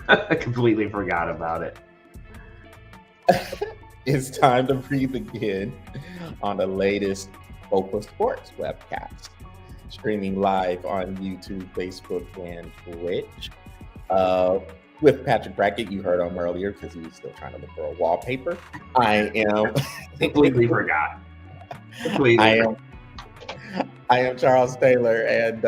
I completely forgot about it. It's time to breathe again on the latest BOFA Sports webcast, streaming live on YouTube, Facebook, and Twitch. With Patrick Brackett, you heard him earlier because he was still trying to look for a wallpaper. I am Completely forgot. Completely. I am Charles Taylor, and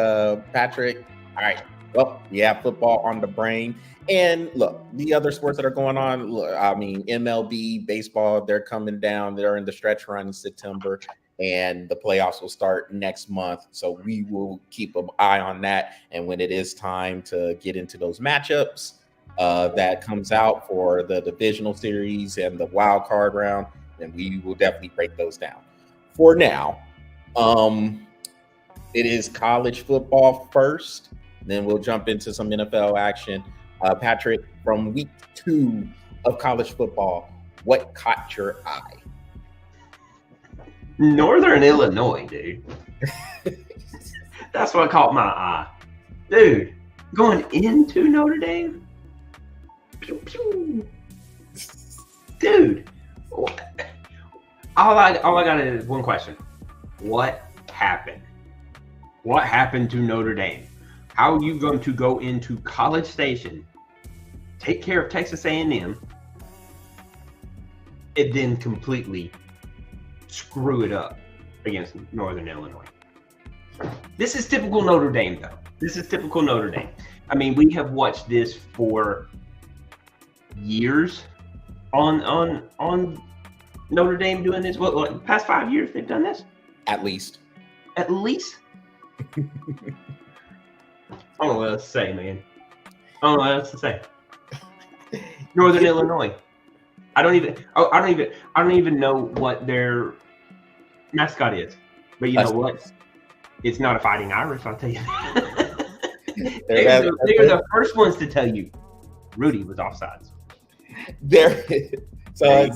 Patrick. All right. Well, we have football on the brain. And look, the other sports that are going on, I mean, MLB, baseball, they're coming down. They're in the stretch run in September, and the playoffs will start next month. So we will keep an eye on that. And when it is time to get into those matchups that comes out for the divisional series and the wild card round, then we will definitely break those down. For now, it is college football first. Then we'll jump into some NFL action. Patrick, from week 2 of college football, what caught your eye? Northern Illinois, dude. That's what caught my eye. Dude, going into Notre Dame? Pew, pew. Dude, all I got is one question. What happened? What happened to Notre Dame? How are you going to go into College Station, take care of Texas A&M, and then completely screw it up against Northern Illinois? This is typical Notre Dame, though. This is typical Notre Dame. I mean, we have watched this for years on Notre Dame doing this. What past 5 years they've done this? At least. At least? I don't know what else to say, man. I don't know what else to say. Northern Illinois. I don't even know what their mascot is. But you know what? It's not a Fighting Irish, I'll tell you. They're the first ones to tell you Rudy was offsides. So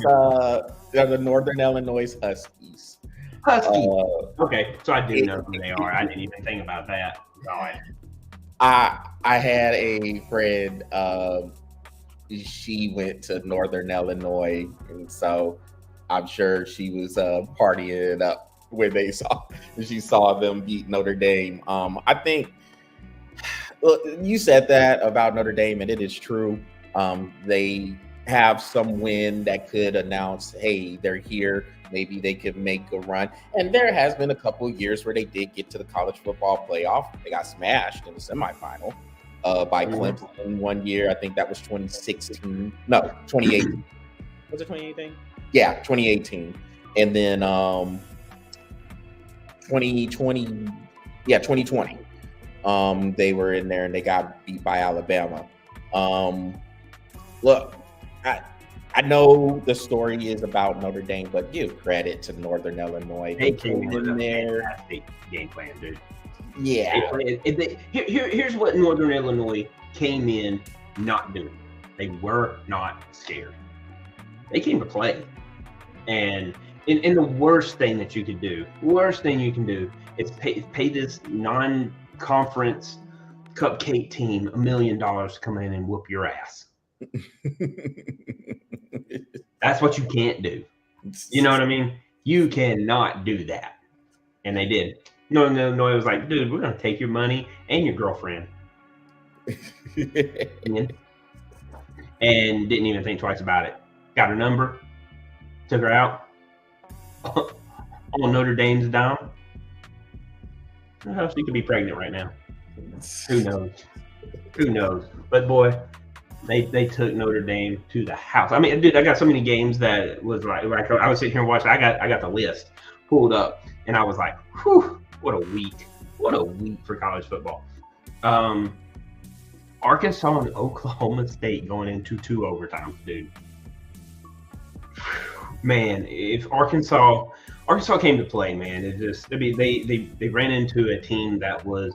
they're the Northern Illinois Huskies. Okay, so I do know who they are. I didn't even think about that. God. I had a friend. She went to Northern Illinois, and so I'm sure she was partying it up when she saw them beat Notre Dame. I think you said that about Notre Dame, and it is true. They have some win that could announce, hey, they're here. Maybe they could make a run. And there has been a couple of years where they did get to the college football playoff. They got smashed in the semifinal by Clemson one year. I think that was 2016. No, 2018. Was it 2018? Yeah, 2018. And then 2020. Yeah, 2020. They were in there and they got beat by Alabama. Look, I know the story is about Notre Dame, but give credit to Northern Illinois. They came in there. Fantastic game plan, dude. Yeah. Here's what Northern Illinois came in not doing. They were not scared. They came to play. And in the worst thing you can do is pay this non-conference cupcake team $1 million to come in and whoop your ass. That's what you can't do. You know what I mean? You cannot do that. And they did. No, it was like, dude, we're going to take your money and your girlfriend. And didn't even think twice about it. Got her number. Took her out. On Notre Dame's dime. Well, she could be pregnant right now. Who knows? But boy, they took Notre Dame to the house. I mean, dude, I got so many games that was like I was sitting here and watching. I got the list pulled up, and I was like, whew, what a week for college football. Arkansas and Oklahoma State going into 2 overtimes, dude. Man, if Arkansas came to play, man, they ran into a team that was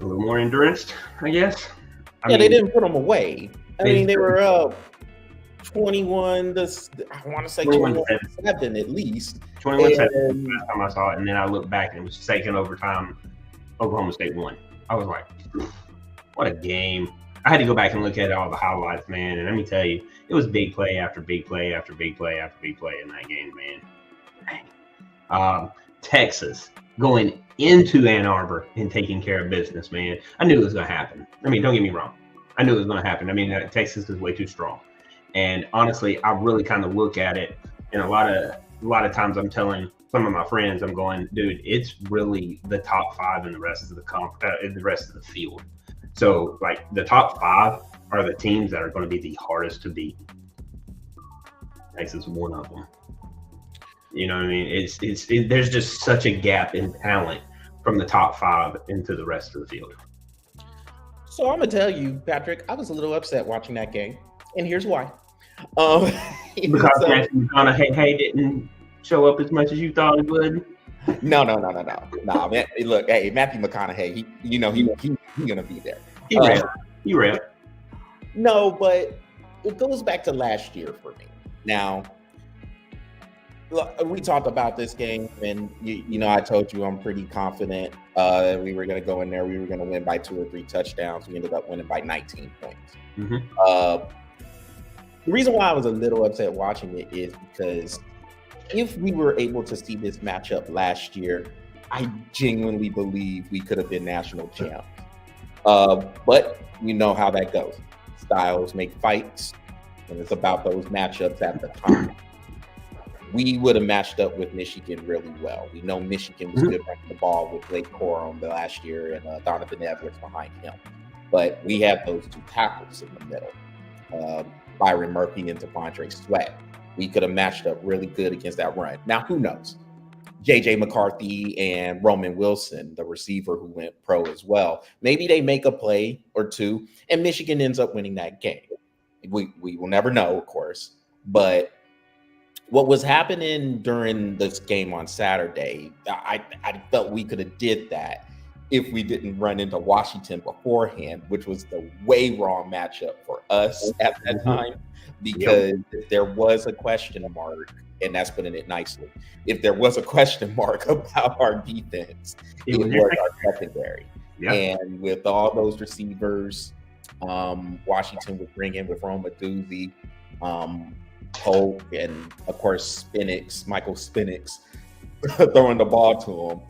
a little more endurance, I guess. I mean, they didn't put them away. They were up 21 to, I want to say 21-7 at least. 21-7 last time I saw it, and then I looked back and it was second overtime. Oklahoma State won. I was like, what a game. I had to go back and look at all the highlights, man. And let me tell you, it was big play after big play after big play after big play in that game, man. Texas going into Ann Arbor and taking care of business, man. I knew it was going to happen. I mean, don't get me wrong. I knew it was going to happen. I mean, Texas is way too strong. And honestly, I really kind of look at it, and a lot of times I'm telling some of my friends, I'm going, dude, it's really the top 5 in the rest of the rest of the field. So, like, the top 5 are the teams that are going to be the hardest to beat. Texas is one of them. You know what I mean? There's just such a gap in talent from the top 5 into the rest of the field. So I'm gonna tell you, Patrick, I was a little upset watching that game, and here's why. Because Matthew McConaughey didn't show up as much as you thought he would. No, man. Look, hey, Matthew McConaughey, he's gonna be there. He ran. No, but it goes back to last year for me. Now, look, we talked about this game, and I told you I'm pretty confident that we were going to go in there. We were going to win by 2 or 3 touchdowns. We ended up winning by 19 points. Mm-hmm. The reason why I was a little upset watching it is because if we were able to see this matchup last year, I genuinely believe we could have been national champs. But you know how that goes. Styles make fights, and it's about those matchups at the time. We would have matched up with Michigan really well. We know Michigan was good running the ball with Blake Corum the last year and Donovan Edwards behind him. But we had those 2 tackles in the middle, Byron Murphy and T'Vondre Sweat. We could have matched up really good against that run. Now, who knows? J.J. McCarthy and Roman Wilson, the receiver who went pro as well, maybe they make a play or 2, and Michigan ends up winning that game. We will never know, of course, but what was happening during this game on Saturday, I felt we could have did that if we didn't run into Washington beforehand, which was the way wrong matchup for us at that time, because there was a question mark, and that's putting it nicely. If there was a question mark about our defense, it was our secondary. Yeah. And with all those receivers, Washington would bring in with Roma Doozy, Polk, and of course Michael Spinix throwing the ball to him.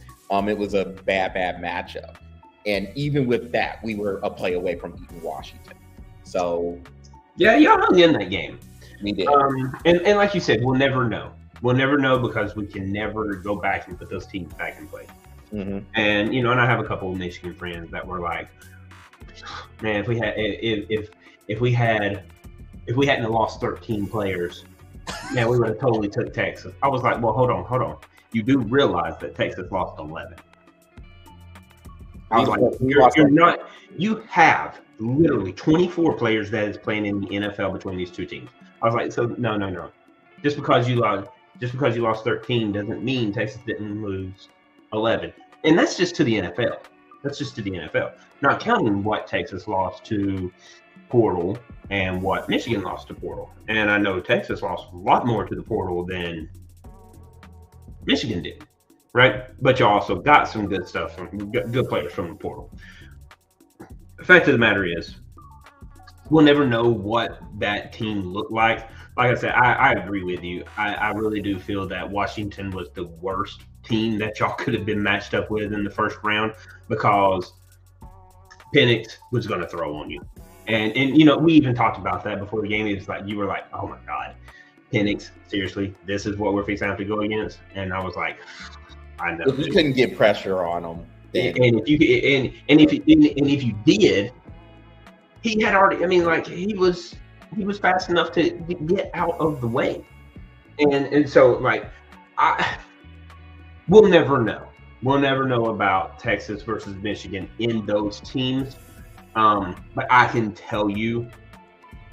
It was a bad matchup, and even with that, we were a play away from beating Washington. So yeah, y'all hung in that game. We did. And like you said, we'll never know. We'll never know because we can never go back and put those teams back in play. Mm-hmm. And and I have a couple of Michigan friends that were like, man, if we hadn't lost 13 players, man, we would have totally took Texas. I was like, well, hold on. You do realize that Texas lost 11. I was like, you have literally 24 players that is playing in the NFL between these 2 teams. I was like, so no. Just because you lost 13 doesn't mean Texas didn't lose 11. And that's just to the NFL. Not counting what Texas lost to portal and what Michigan lost to portal. And I know Texas lost a lot more to the portal than Michigan did, right? But you also got some good stuff from good players from the portal. The fact of the matter is, we'll never know what that team looked like. Like I said, I agree with you. I really do feel that Washington was the worst team that y'all could have been matched up with in the first round, because Penix was going to throw on you. And we even talked about that before the game. It's like, you were like, oh my God, Penix, seriously, this is what we're fixing to have to go against. And I was like, I know. If you couldn't get pressure on him, and if you did, he had already. I mean, like, he was fast enough to get out of the way, and so like, we'll never know. We'll never know about Texas versus Michigan in those teams. But I can tell you,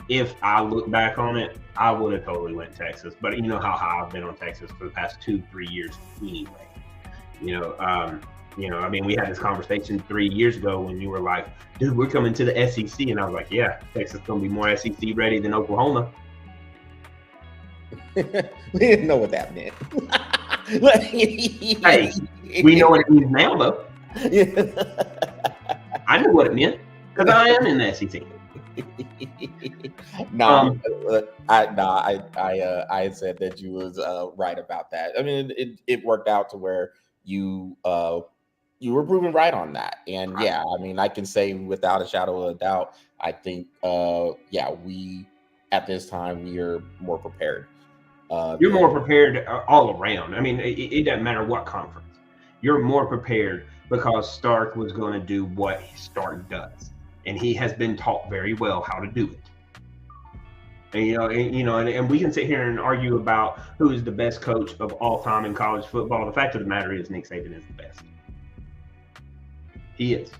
if I look back on it, I would have totally went Texas. But you know how high I've been on Texas for the past 2-3 years anyway. I mean, we had this conversation 3 years ago when you were like, dude, we're coming to the SEC. And I was like, yeah, Texas is going to be more SEC ready than Oklahoma. We didn't know what that meant. Hey, we know what it means now, though. I knew what it meant because I am in the SEC. No, I said that you was right about that. I mean, it worked out to where you were proven right on that. And yeah, I mean, I can say without a shadow of a doubt, I think we at this time we are more prepared. You're more prepared all around. I mean, it doesn't matter what conference. You're more prepared because Stark was going to do what Stark does, and he has been taught very well how to do it. And we can sit here and argue about who is the best coach of all time in college football. The fact of the matter is, Nick Saban is the best. He is.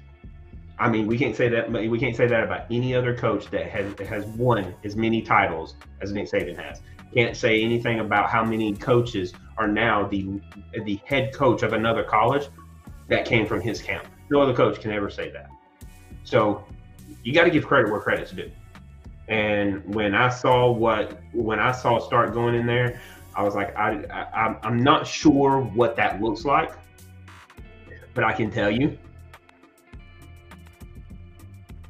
I mean, we can't say that. We can't say that about any other coach that has won as many titles as Nick Saban has. Can't say anything about how many coaches are now the head coach of another college that came from his camp. No other coach can ever say that. So you got to give credit where credit's due. And when I saw Stark going in there, I was like, I'm not sure what that looks like, but I can tell you,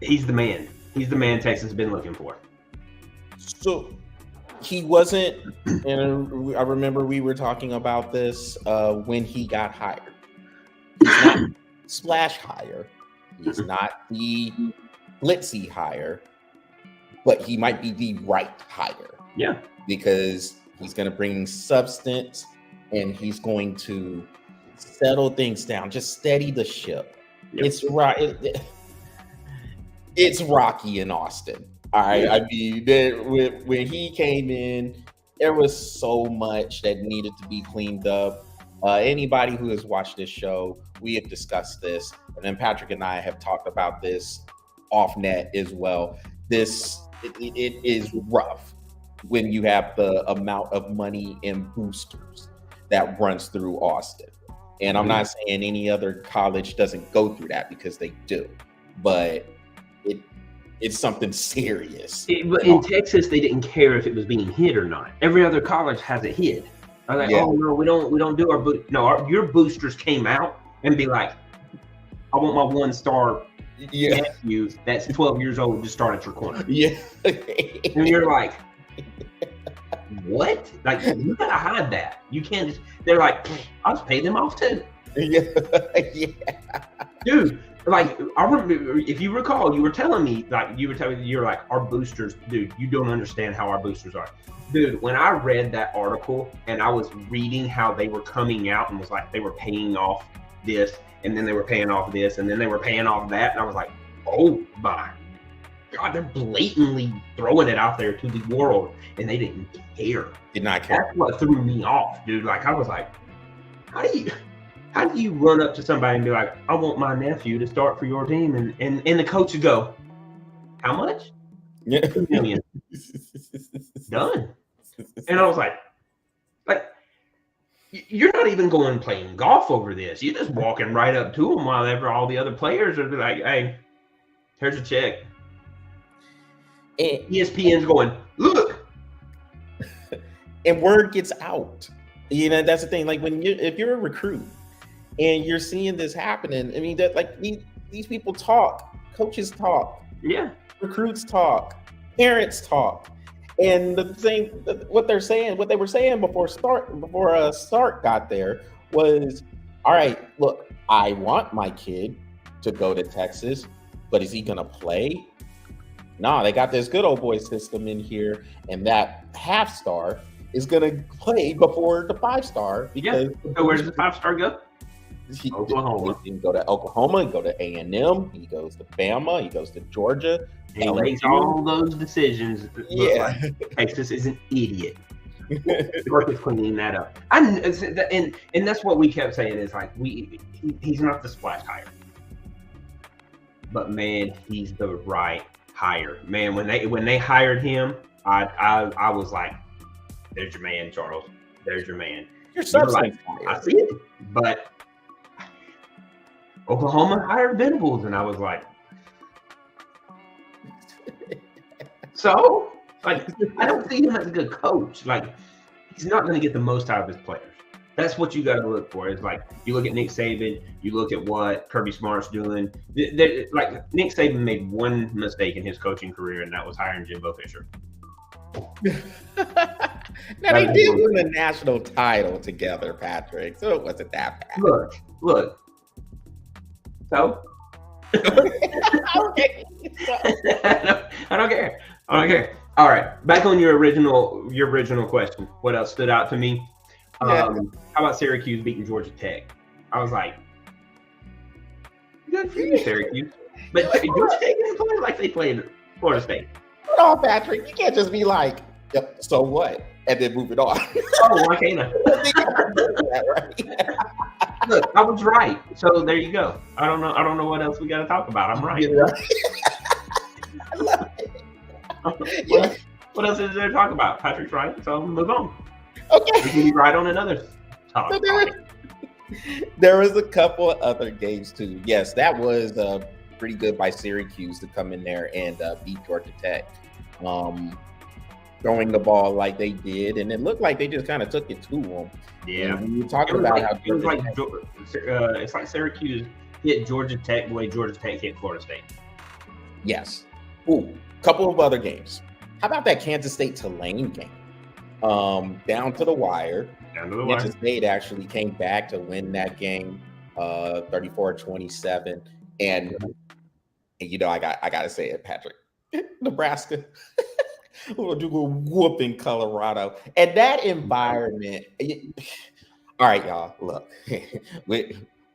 he's the man. He's the man Texas has been looking for. So he wasn't, and I remember we were talking about this when he got hired. He's not splash hire. He's not the glitzy hire, but he might be the right hire. Yeah. Because he's going to bring substance and he's going to settle things down, just steady the ship. Yep. It's right. It's rocky in Austin. All right. Yeah. I mean, when he came in, there was so much that needed to be cleaned up. Anybody who has watched this show, we have discussed this, and then Patrick and I have talked about this off net as well. It is rough when you have the amount of money and boosters that runs through Austin. And I'm not saying any other college doesn't go through that, because they do, but it's something serious. But in Texas, they didn't care if it was being hid or not. Every other college has it hid. I'm like, oh no, we don't do our boost. No, your boosters came out and be like, I want my 1-star nephew that's 12 years old to start at your corner. Yeah. And you're like, what? Like, you gotta hide that. You can't just, they're like, I'll just pay them off too. Yeah. Dude, like, I remember, if you recall, you were telling me, you're like, our boosters, dude, you don't understand how our boosters are. Dude, when I read that article and I was reading how they were coming out and was like, they were paying off this, and then they were paying off this, and then they were paying off that, and I was like, oh my God, they're blatantly throwing it out there to the world, and they didn't care. Did not care. That's what threw me off, dude. Like, I was like, how do you run up to somebody and be like, I want my nephew to start for your team, and the coach would go, how much? Yeah. $2 million. Done. And I was like, you're not even going playing golf over this. You're just walking right up to them while all the other players are like, hey, here's a check. And ESPN's going, look. And word gets out. You know, that's the thing. Like, if you're a recruit and you're seeing this happening, I mean, that, like, these people talk, coaches talk, recruits talk, parents talk. And the thing, what they were saying before Stark got there was, all right, look, I want my kid to go to Texas, but is he going to play? No, they got this good old boy system in here, and that half-star is going to play before the 5-star. Because so where does the 5-star go? Oklahoma. He can go to Oklahoma, he can go to A&M, he goes to Bama, he goes to Georgia. He makes all those decisions. Yeah. Texas is an idiot. Stark is cleaning that up. And that's what we kept saying is like, he's not the splash hire. But man, he's the right hire. Man, when they hired him, I was like, there's your man, Charles. There's your man. You're like, I see it. But Oklahoma hired Venables, and I was like, so, like, I don't see him as a good coach. Like, he's not going to get the most out of his players. That's what you got to look for. It's like you look at Nick Saban, you look at what Kirby Smart's doing. Like Nick Saban made one mistake in his coaching career, and that was hiring Jimbo Fisher. Now they did win a national title together, Patrick. So it wasn't that bad. Look. So. Okay. I don't care. All right, back on your original question. What else stood out to me? How about Syracuse beating Georgia Tech? I was like, good for you, Syracuse. But Georgia Tech didn't play like they played Florida State. No, Patrick, you can't just be like, yep, so what? And then move it on. Oh, why can't I? Look, I was right. So there you go. I don't know what else we got to talk about. I'm right. I love it. What else is there to talk about? Patrick's right, so move on. Okay. We can be right on another topic. There was a couple of other games too. Yes, that was pretty good by Syracuse to come in there and beat Georgia Tech. Throwing the ball like they did, and it looked like they just kind of took it to them. Yeah, we were talking about how it was like it's like Syracuse hit Georgia Tech the way Georgia Tech hit Florida State. Yes. Ooh, couple of other games. How about that Kansas State Tulane game? Down to the wire. Kansas State actually came back to win that game, 34-27. And you know, I gotta say it, Patrick. Nebraska. We'll do a whoop in Colorado. And that environment. All right, y'all. Look,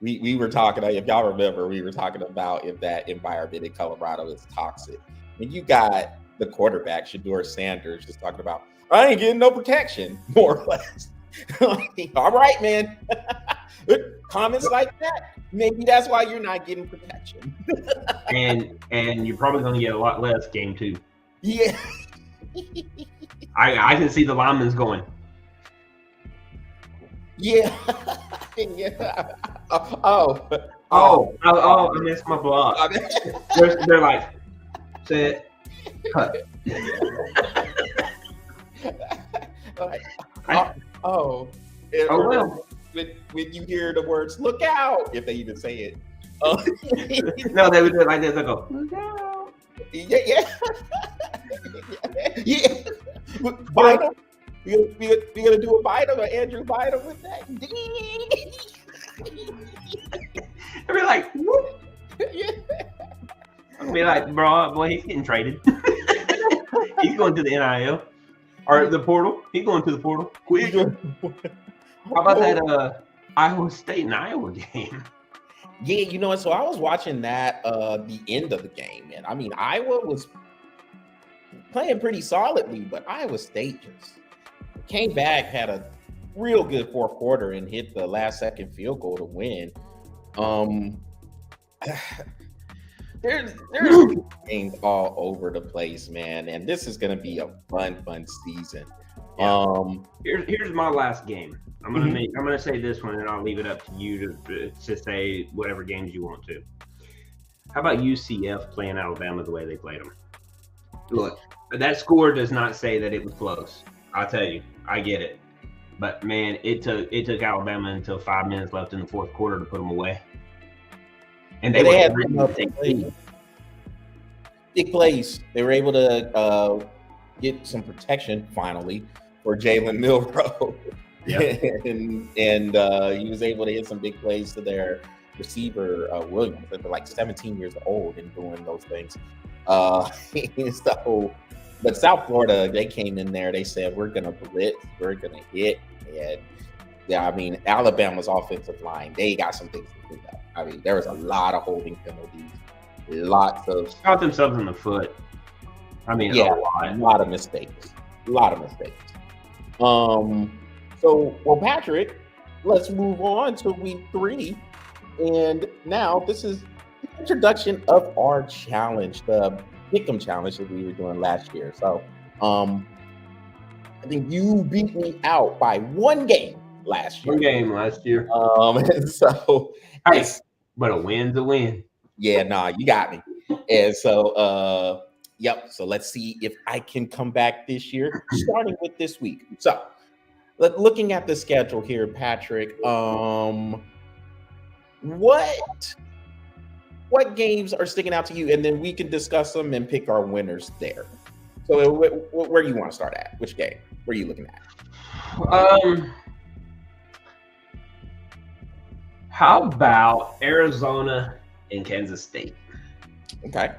we were talking, if y'all remember, we were talking about if that environment in Colorado is toxic. And you got the quarterback, Shedeur Sanders, just talking about, I ain't getting no protection, more or less. All right, man. Comments like that, maybe that's why you're not getting protection. and you're probably going to get a lot less game 2. Yeah. I can see the linemen going. Yeah. Yeah. I missed my block. They're like, set, cut. Well. When you hear the words "look out," if they even say it. No, they would do it like this. They go, "Look out!" Yeah. Biden, we gonna do a Biden or Andrew Biden with that? I'd be like, whoop. I'd be like, boy, he's getting traded. He's going to the NIL or the portal. He's going to the portal. Quick. How about that Iowa State and Iowa game? Yeah, you know, so I was watching that the end of the game, and I mean, Iowa was playing pretty solidly, but Iowa State just came back, had a real good fourth quarter, and hit the last second field goal to win. There's games all over the place, man, and this is gonna be a fun season. Yeah. Here's my last game. I'm gonna say this one, and I'll leave it up to you to say whatever games you want to. How about UCF playing Alabama the way they played them? Look, that score does not say that it was close. I'll tell you, I get it, but man, it took Alabama until 5 minutes left in the fourth quarter to put them away, and they had big plays. They were able to get some protection finally for Jalen Milroe. Yep. and he was able to hit some big plays to their receiver, Williams. They're like 17 years old and doing those things. But South Florida, they came in there. They said, we're going to blitz. We're going to hit. And yeah, I mean, Alabama's offensive line, they got some things to clean up. I mean, there was a lot of holding penalties. Lots of shot themselves in the foot. I mean, yeah, a lot of mistakes. So, well, Patrick, let's move on to week 3. And now this is the introduction of our challenge, the Pick'em challenge that we were doing last year. So, I think you beat me out by one game last year. So, hey, but a win's a win. Yeah, nah, you got me. And so, yep. So let's see if I can come back this year, starting with this week. So looking at the schedule here, Patrick, what games are sticking out to you, and then we can discuss them and pick our winners there. So where you want to start at? Which game? Where are you looking at? How about Arizona and Kansas State? Okay.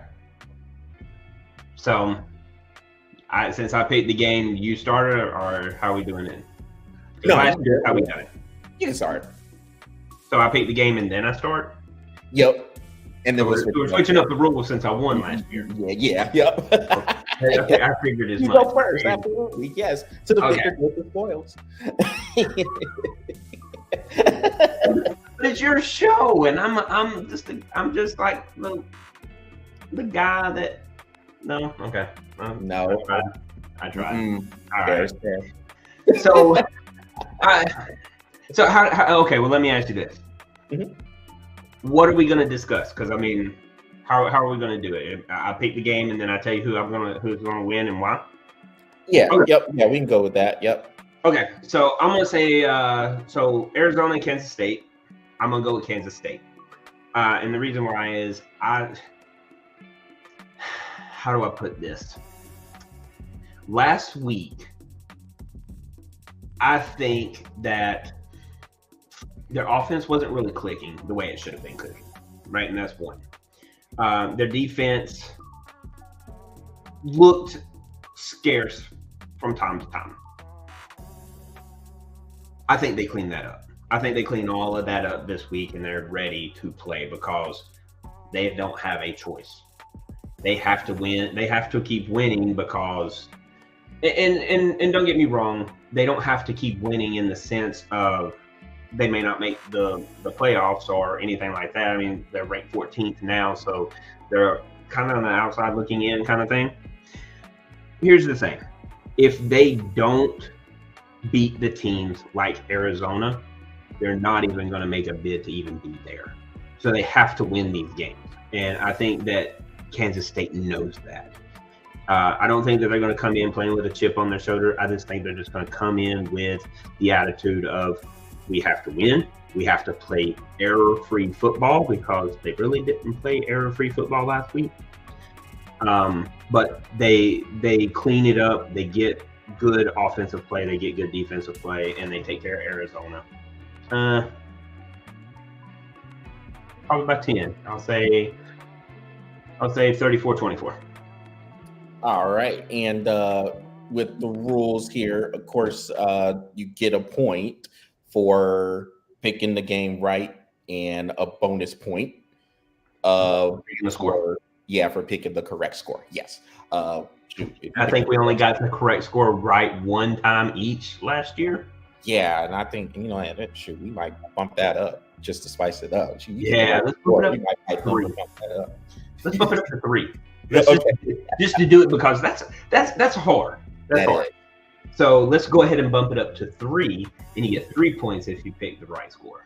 So, since I picked the game, you started, or how are we doing it? No, last year, how we done it? You can start. So I picked the game and then I start? Yep. And then we're switching up the rules since I won last year. Yeah. Okay, I figured as much. You go first, absolutely. Yes. To the victor with the spoils. But it's your show, and I'm just like the guy that. No, okay. No, I tried. All right. So, how? Okay, well, let me ask you this. Mm-hmm. What are we going to discuss? Because I mean, how are we going to do it? I pick the game, and then I tell you who's going to win and why. Yeah. Okay. Yep. Yeah, we can go with that. Yep. Okay. So I'm going to say so Arizona and Kansas State. I'm going to go with Kansas State, and the reason why is how do I put this? Last week, I think that their offense wasn't really clicking the way it should have been clicking, right? And that's one. Their defense looked scarce from time to time. I think they cleaned that up. I think they cleaned all of that up this week, and they're ready to play because they don't have a choice. They have to win. They have to keep winning because, and don't get me wrong, they don't have to keep winning in the sense of they may not make the playoffs or anything like that. I mean, they're ranked 14th now, so they're kind of on the outside looking in kind of thing. Here's the thing. If they don't beat the teams like Arizona, they're not even going to make a bid to even be there. So they have to win these games. And I think that Kansas State knows that. I don't think that they're going to come in playing with a chip on their shoulder. I just think they're just going to come in with the attitude of, we have to win. We have to play error-free football because they really didn't play error-free football last week. But they clean it up. They get good offensive play. They get good defensive play, and they take care of Arizona. Probably by 10. I'll say 34-24. All right. And with the rules here, of course, you get a point for picking the game right and a bonus point picking the score. For picking the correct score. Yes. I think we only got the correct score right one time each last year. Yeah, and I think we might bump that up just to spice it up. Let's bump it up to 3. Let's bump it up to 3. Just to do it because that's hard. That's hard. So let's go ahead and bump it up to 3, and you get 3 points if you pick the right score.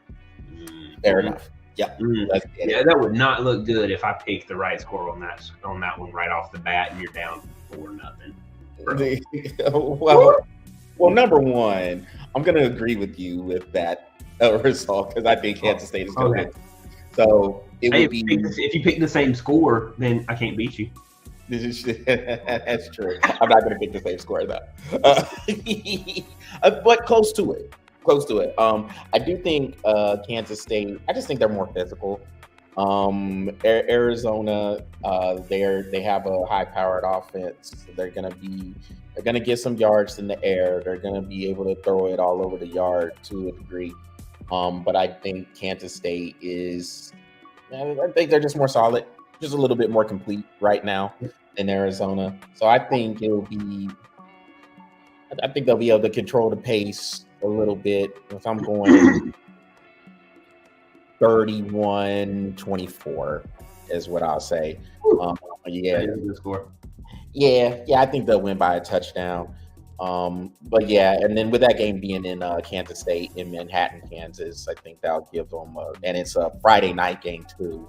Fair enough. Yeah. That would not look good if I picked the right score on that one right off the bat, and you're down 4-0. Well, number one, I'm going to agree with you with that result because I think Kansas State is going to win. So it would be if you pick the same score, then I can't beat you. That's true. I'm not going to pick the same score though, but close to it. I do think Kansas State. I just think they're more physical. Arizona, they have a high-powered offense. They're gonna get some yards in the air. They're gonna be able to throw it all over the yard to a degree. But I think Kansas State is. I think they're just more solid, just a little bit more complete right now than Arizona. So I think they'll be able to control the pace a little bit. If I'm going 31-24 is what I'll say. I think they'll win by a touchdown. But and then with that game being in Kansas State in Manhattan, Kansas, I think that'll give them and it's a Friday night game too.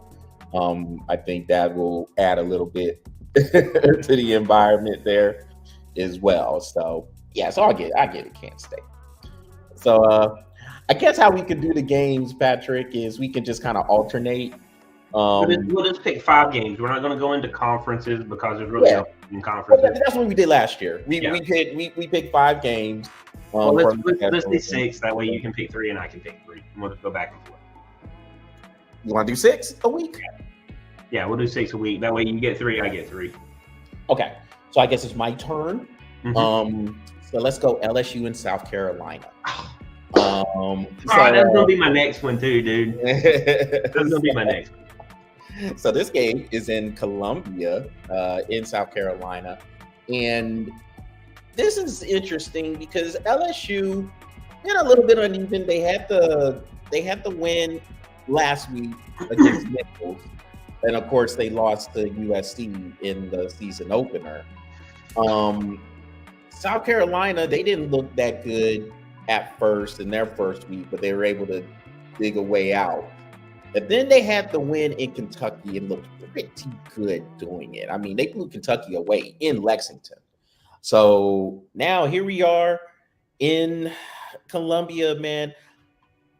I think that will add a little bit to the environment there as well. So so I get it, Kansas State. So I guess how we could do the games, Patrick, is we can just kind of alternate. We'll just pick 5 games. We're not going to go into conferences because there's really Yeah. no in conferences. That's what we did last year. We Yeah. we picked 5 games. Well, let's do 6. That way you can pick 3 and I can pick 3. And we'll just go back and forth. You want to do 6 a week? Yeah, we'll do 6 a week. That way you get 3, I get 3. Okay. So I guess it's my turn. Mhm. So let's go LSU and South Carolina. That's gonna be my next one too, dude. That's gonna be my next one. So this game is in Columbia, in South Carolina, and this is interesting because LSU been a little bit uneven. They had the win last week against Nichols, and of course they lost to USC in the season opener. South Carolina, they didn't look that good at first in their first week, but they were able to dig a way out. And then they had the win in Kentucky and looked pretty good doing it. I mean, they blew Kentucky away in Lexington. So now here we are in Columbia, man.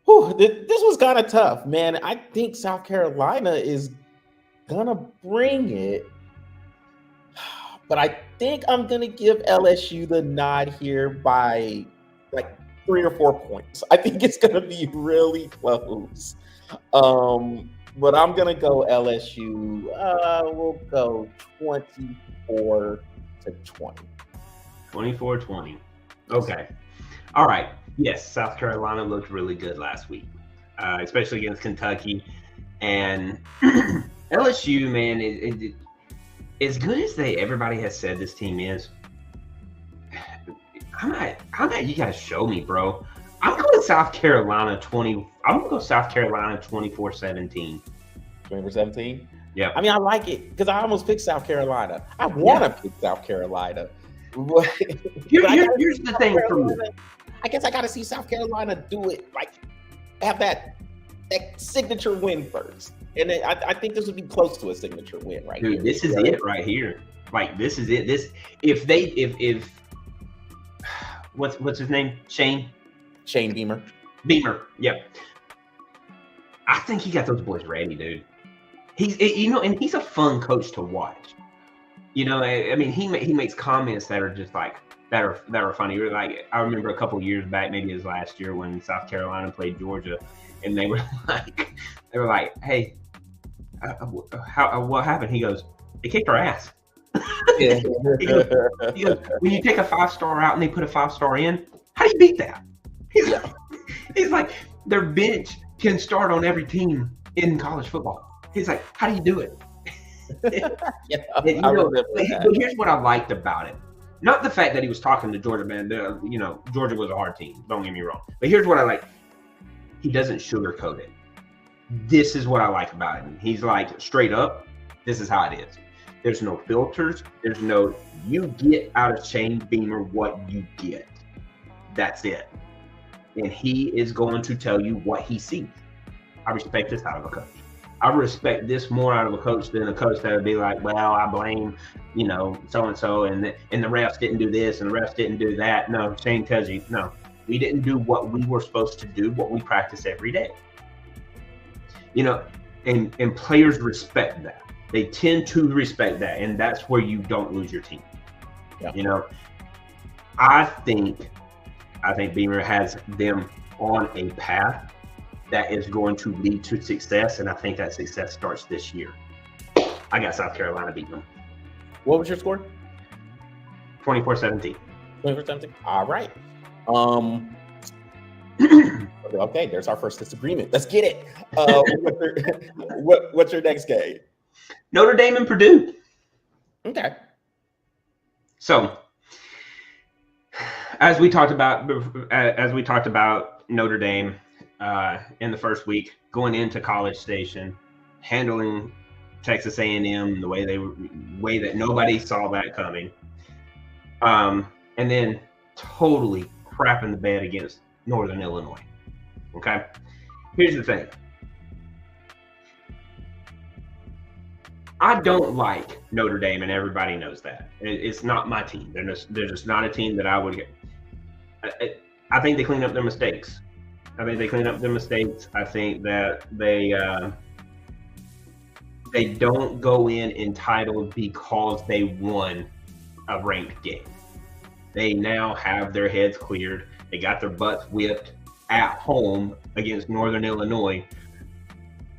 Whew, this was kind of tough, man. I think South Carolina is gonna bring it, but I think I'm gonna give LSU the nod here by like 3 or 4 points. I think it's gonna be really close. But I'm gonna go LSU. We'll go 24-20. 24-20. Okay. All right. Yes, South Carolina looked really good last week, especially against Kentucky. And LSU, man, as good as everybody has said this team is, I'm not you guys show me, bro. I'm going South Carolina 20. I'm gonna go South Carolina 24-17. 24-17? Yeah. I mean, I like it because I almost picked South Carolina. I want to pick South Carolina. Here's the thing for me. I guess I got to see South Carolina do it, like have that signature win first. And then I think this would be close to a signature win right here. Dude, this is it right here. Like, this is it. This if what's his name? Shane Beamer. Yeah. I think he got those boys ready, dude. And he's a fun coach to watch. You know, I mean, he makes comments that are just like that are funny. Like, I remember a couple years back, maybe it was last year, when South Carolina played Georgia, and they were like, "Hey, what happened?" He goes, "They kicked our ass." Yeah. he goes, when you take a 5-star out and they put a 5-star in, how do you beat that? He's like, their bench can start on every team in college football. He's like, how do you do it? But here's what I liked about it. Not the fact that he was talking to Georgia, man. Georgia was a hard team. Don't get me wrong. But here's what I like. He doesn't sugarcoat it. This is what I like about him. He's like, straight up, this is how it is. There's no filters. There's no, you get out of Shane Beamer what you get. That's it. And he is going to tell you what he sees. I respect this out of a coach. I respect this more out of a coach than a coach that would be like, well, I blame, so-and-so, and the refs didn't do this and the refs didn't do that. No, Shane tells you, no, we didn't do what we were supposed to do, what we practice every day. And players respect that. They tend to respect that, and that's where you don't lose your team. Yeah. I think Beamer has them on a path that is going to lead to success, and I think that success starts this year. I got South Carolina beating them. What was your score? 24-17. 24-17. All right. Okay, there's our first disagreement. Let's get it. What's your next game? Notre Dame and Purdue. Okay. So, as we talked about Notre Dame in the first week, going into College Station, handling Texas A&M the way that nobody saw that coming, and then totally crapping the bed against Northern Illinois. Okay, here's the thing. I don't like Notre Dame, and everybody knows that. It's not my team. They're just not a team that I would get. I think they clean up their mistakes. I think that they don't go in entitled because they won a ranked game. They now have their heads cleared. They got their butts whipped at home against Northern Illinois.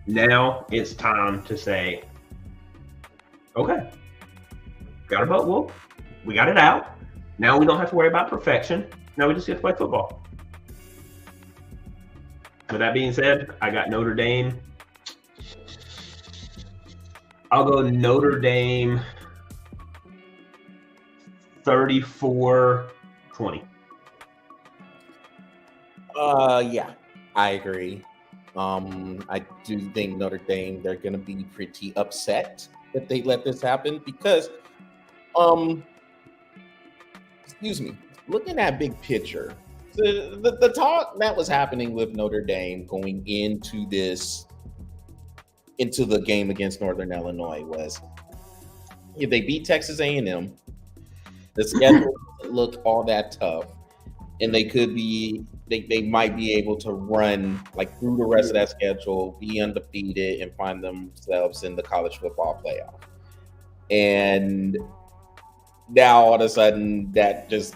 Now it's time to say, okay, got our butt whooped. We got it out. Now we don't have to worry about perfection. Now we just get to play football. With that being said, I got Notre Dame. I'll go Notre Dame 34-20. Yeah, I agree. I do think Notre Dame, they're going to be pretty upset that they let this happen because, excuse me, looking at big picture, the talk that was happening with Notre Dame going into the game against Northern Illinois was if they beat Texas A&M, the schedule doesn't look all that tough, and they might be able to run like through the rest of that schedule, be undefeated, and find themselves in the college football playoff. And now all of a sudden that just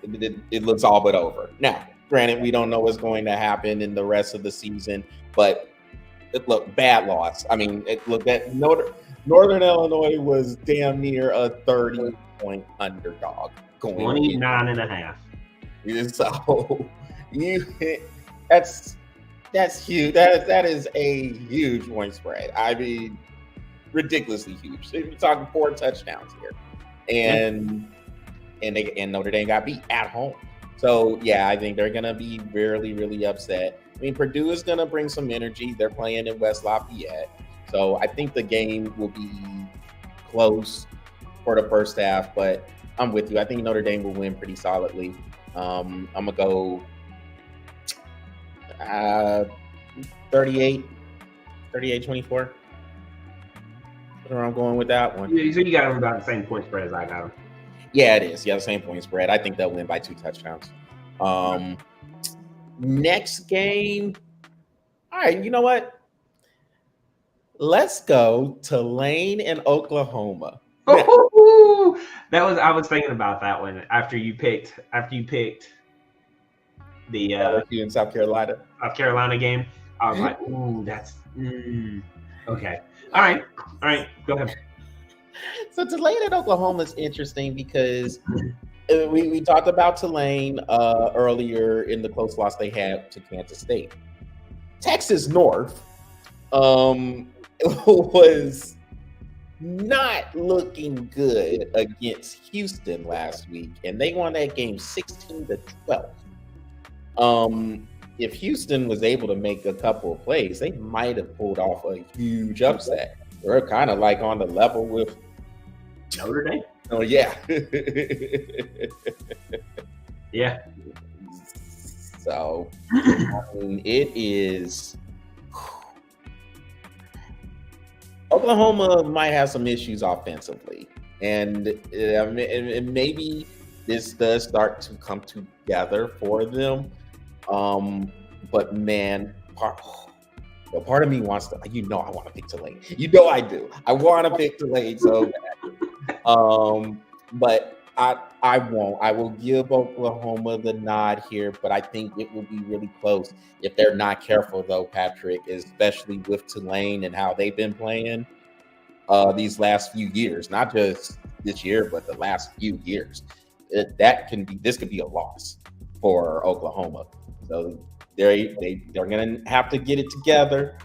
it looks all but over. Now, granted, we don't know what's going to happen in the rest of the season, but look, bad loss. I mean, that Northern Illinois was damn near a 30-point underdog going 29.5. So that's huge. That is a huge point spread. I mean, ridiculously huge. You're talking 4 touchdowns here, and Notre Dame got beat at home. So yeah, I think they're gonna be really, really upset. I mean, Purdue is gonna bring some energy. They're playing in West Lafayette, so I think the game will be close for the first half. But I'm with you. I think Notre Dame will win pretty solidly. I'm gonna go 38-24. Where I'm going with that one. So you got them about the same point spread as I got them. Yeah, it is. Yeah, the same point spread. I think they'll win by 2 touchdowns. Next game. All right, you know what? Let's go to Lane and Oklahoma. I was thinking about that one after you picked the LSU in South Carolina game. I was like, ooh, that's okay. All right, go ahead. So Tulane and Oklahoma is interesting because we talked about Tulane earlier in the close loss they had to Kansas State. Texas North was not looking good against Houston last week, and they won that game 16-12. If Houston was able to make a couple of plays, they might have pulled off a huge upset. They're kind of like on the level with Notre Dame. Oh yeah. Yeah. So I mean, it is. Oklahoma might have some issues offensively, and maybe this does start to come together for them. But man, part of me wants to. I want to pick Tulane. I do. I want to pick Tulane so bad. But I won't. I will give Oklahoma the nod here, but I think it will be really close if they're not careful, though, Patrick, especially with Tulane and how they've been playing these last few years, not just this year, but the last few years. This could be a loss for Oklahoma. So they're going to have to get it together.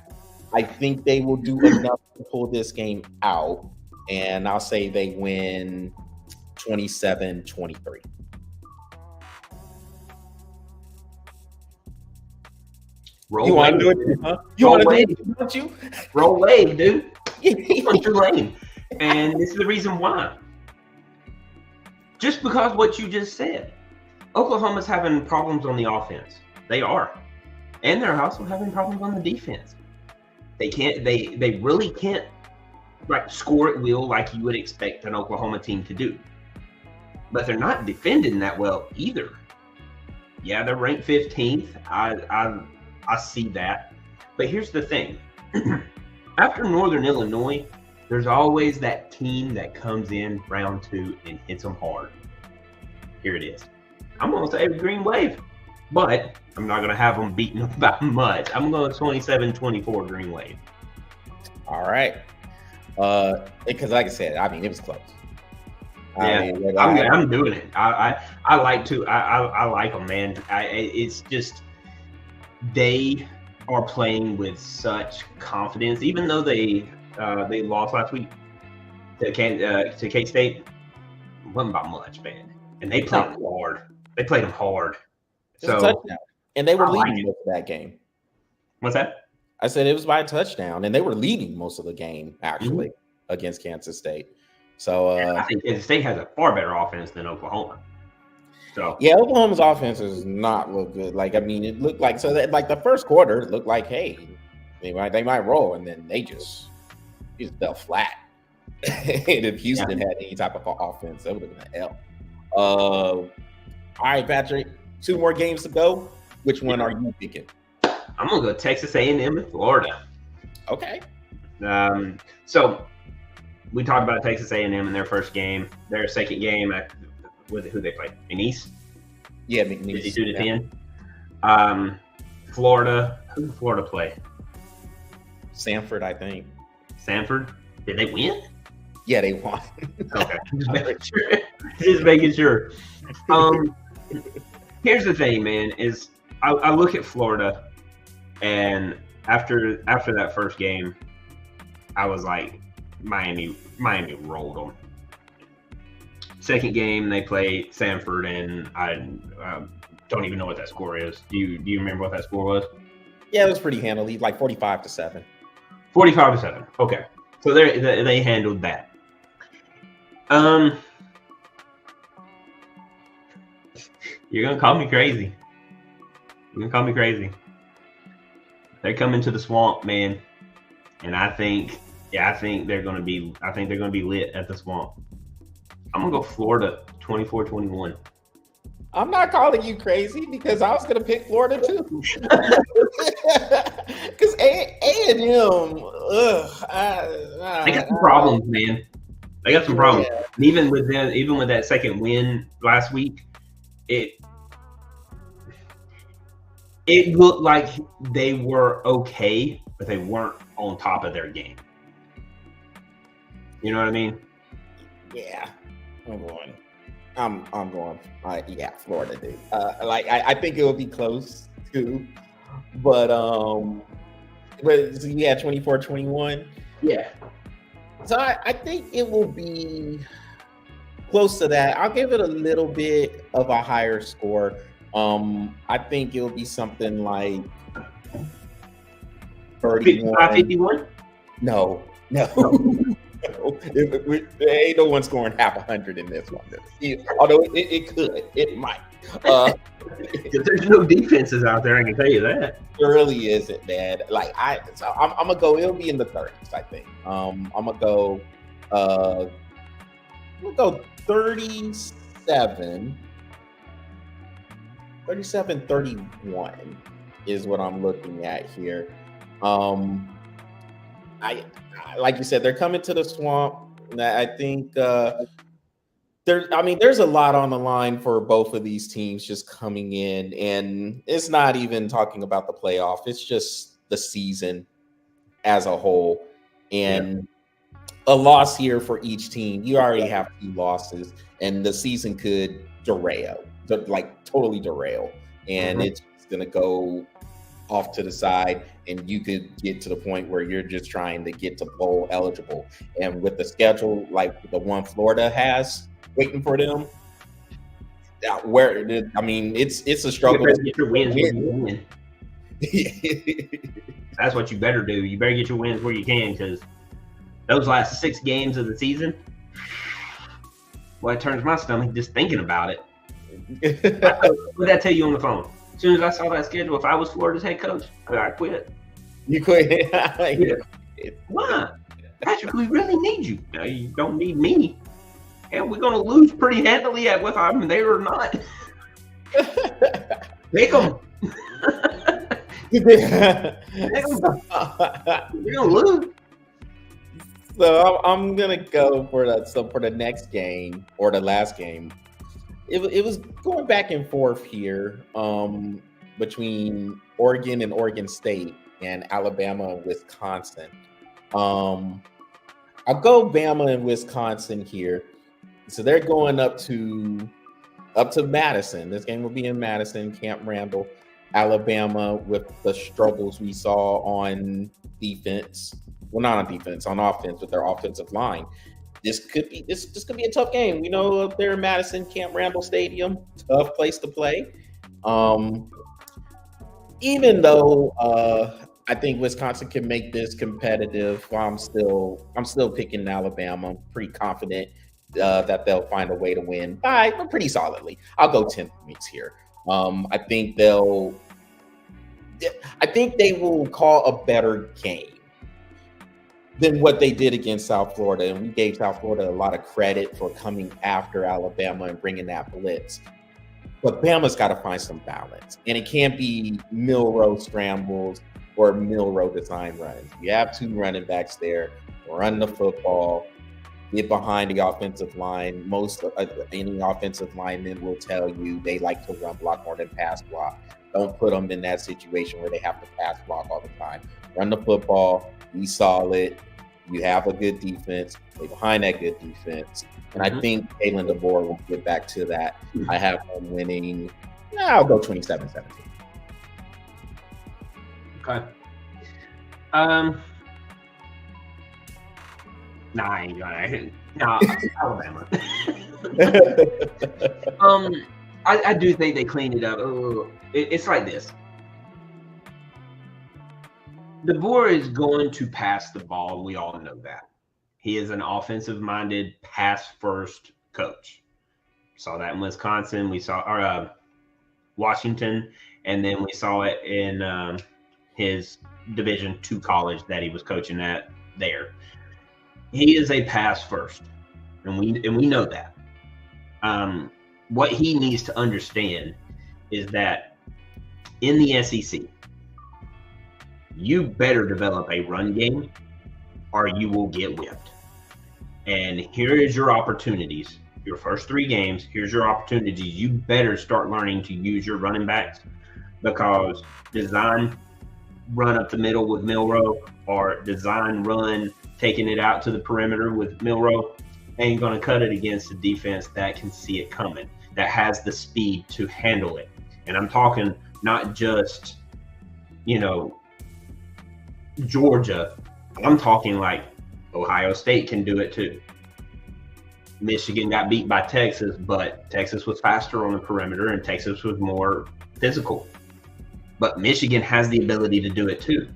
I think they will do enough to pull this game out, and I'll say they win 27-23. Roll you want to do wave. it? Huh? You want to do it? Don't you? Roll wave, dude. On Tulane. And this is the reason why. Just because what you just said. Oklahoma's having problems on the offense. They are. And they're also having problems on the defense. They really can't score at will like you would expect an Oklahoma team to do. But they're not defending that well either. Yeah, they're ranked 15th. I see that. But here's the thing. After Northern Illinois, there's always that team that comes in round 2 and hits them hard. Here it is. I'm going to say Green Wave, but I'm not going to have them beaten up by much. I'm going to 27-24 Green Wave. All right. Because like I said, I mean, it was close. Yeah, I'm doing it. I like them, man. It's just they are playing with such confidence, even though they lost last week to K-State. It wasn't by much, man. And they played them hard. They played them hard. So touchdown. And they were leading most of that game. What's that? I said it was by a touchdown, and they were leading most of the game actually against Kansas State. So I think Kansas State has a far better offense than Oklahoma. So yeah, Oklahoma's offense does not look good. Like, I mean, it looked like like the first quarter it looked like, hey, they might roll, and then they just fell flat. And if Houston had any type of offense, that would have been an L. All right, Patrick, 2 more games to go. Which one are you picking? I'm gonna go Texas A&M and Florida. Okay. So we talked about Texas A&M in their first game. Their second game, with who they played? McNeese? Yeah, McNeese. 52-10. Florida. Who did Florida play? Sanford, I think. Sanford? Did they win? Yeah, they won. Okay. Just making sure. Here's the thing, man, is I look at Florida, and after that first game, I was like, Miami rolled them. Second game, they played Sanford, and I don't even know what that score is. Do you remember what that score was? Yeah, it was pretty handily, like 45-7. 45-7. Okay, so they handled that. You're gonna call me crazy. They're coming to the swamp, man, and I think they're gonna be lit at the swamp. I'm gonna go Florida 24-21. I'm not calling you crazy because I was gonna pick Florida too. Because A&M, they got some problems, man. They got some problems. Yeah. And even with that second win last week, it looked like they were okay, but they weren't on top of their game. You know what I mean? Yeah, I'm going. Yeah, Florida, dude. I think it will be close too, but so yeah, 24-21. Yeah. So I think it will be close to that. I'll give it a little bit of a higher score. I think it'll be something like 31. 51? No. There ain't no one scoring half 100 in this one. Although it could, it might. There's no defenses out there, I can tell you that. There really isn't, man. Like I'm gonna go. It'll be in the 30s, I think. I'm gonna go. We'll go 37. 37-31 is what I'm looking at here. I like you said, they're coming to the swamp. I think there's a lot on the line for both of these teams just coming in, and it's not even talking about the playoff. It's just the season as a whole, and a loss here for each team. You already have 2 losses, and the season could totally derail, and it's going to go off to the side, and you could get to the point where you're just trying to get to bowl eligible. And with the schedule like the one Florida has waiting for them, it's a struggle. You get your wins where you can. That's what you better do. You better get your wins where you can, because those last 6 games of the season, well, it turns my stomach just thinking about it. What did I tell you on the phone? As soon as I saw that schedule, if I was Florida's head coach, I quit. You quit? Why? Patrick, we really need you. No, you don't need me. And we're going to lose pretty handily whether I'm there or not. Pick them. They're gonna lose. So I'm gonna go for that. So for the next game or the last game, it was going back and forth here between Oregon and Oregon State and Alabama and Wisconsin. I'll go Bama and Wisconsin here. So they're going up to Madison. This game will be in Madison, Camp Randall, Alabama, with the struggles we saw on defense. Well, not on defense, on offense with their offensive line. This could be a tough game. We know up there in Madison, Camp Randall Stadium, tough place to play. Even though I think Wisconsin can make this competitive, I'm still picking Alabama. I'm pretty confident that they'll find a way to win but pretty solidly. I'll go 10 points here. I think they will call a better game than what they did against South Florida. And we gave South Florida a lot of credit for coming after Alabama and bringing that blitz. But Bama's got to find some balance. And it can't be Milrow scrambles or Milrow design runs. You have two running backs there, run the football, get behind the offensive line. Most any offensive lineman will tell you they like to run block more than pass block. Don't put them in that situation where they have to pass block all the time. Run the football, be solid. You have a good defense. Stay behind that good defense. And I think Kalen DeBoer will get back to that. I have him winning. I'll go 27-17. Okay. Nah, I ain't gonna. Nah, Alabama. I do think they cleaned it up. It's like this. DeBoer is going to pass the ball. We all know that. He is an offensive-minded, pass-first coach. Saw that in Wisconsin. We saw Washington, and then we saw it in his Division II college that he was coaching at there. He is a pass-first, and we know that. What he needs to understand is that in the SEC, you better develop a run game or you will get whipped. And here is your opportunities. Your first 3 games, here's your opportunities. You better start learning to use your running backs, because design run up the middle with Milrow or design run taking it out to the perimeter with Milrow ain't going to cut it against a defense that can see it coming, that has the speed to handle it. And I'm talking not just, Georgia. I'm talking like Ohio State can do it too. Michigan got beat by Texas, but Texas was faster on the perimeter and Texas was more physical. But Michigan has the ability to do it too.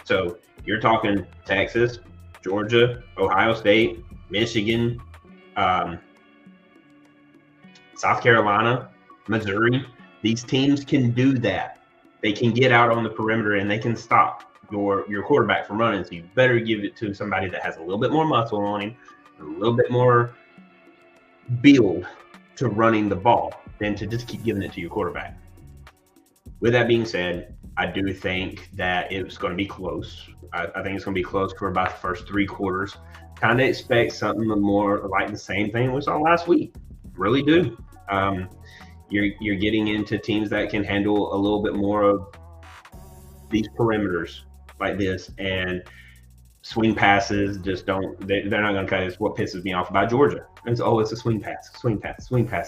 So you're talking Texas, Georgia, Ohio State, Michigan, South Carolina, Missouri. These teams can do that. They can get out on the perimeter and they can stop your quarterback from running. So you better give it to somebody that has a little bit more muscle on him, a little bit more build to running the ball than to just keep giving it to your quarterback. With that being said, I do think that it's going to be close. I think it's going to be close for about the first 3 quarters. Kind of expect something more like the same thing we saw last week. Really do. You're getting into teams that can handle a little bit more of these perimeters like this, and swing passes just don't. They're not going to cut it. It's what pisses me off about Georgia. It's a swing pass.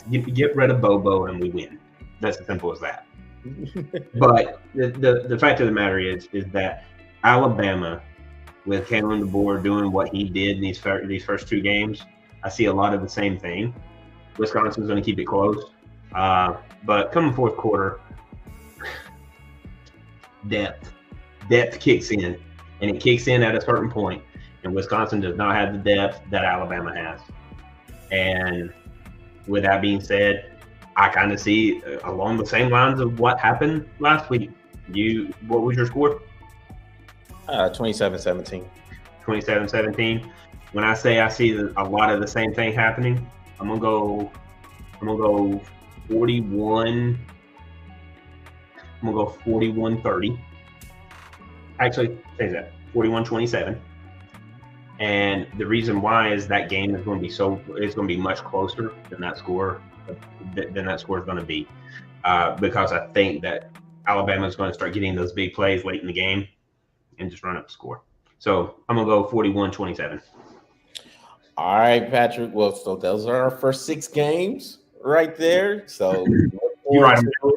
Get rid of Bobo and we win. That's as simple as that. But the fact of the matter is that Alabama, with Kalen DeBoer doing what he did in these first 2 games, I see a lot of the same thing. Wisconsin's going to keep it close, but coming fourth quarter, depth kicks in, and it kicks in at a certain point, and Wisconsin does not have the depth that Alabama has. And with that being said, I kind of see along the same lines of what happened last week. What was your score? 27-17. 27-17. When I say I see a lot of the same thing happening, I'm gonna go 41. I'm gonna go 41-30. Actually, say that 41-27. And the reason why is that game is going to be much closer than that score is going to be, because I think that Alabama is going to start getting those big plays late in the game and just run up the score. So I'm gonna go 41-27. All right, Patrick. Well, so those are our first 6 games right there. So you write them down?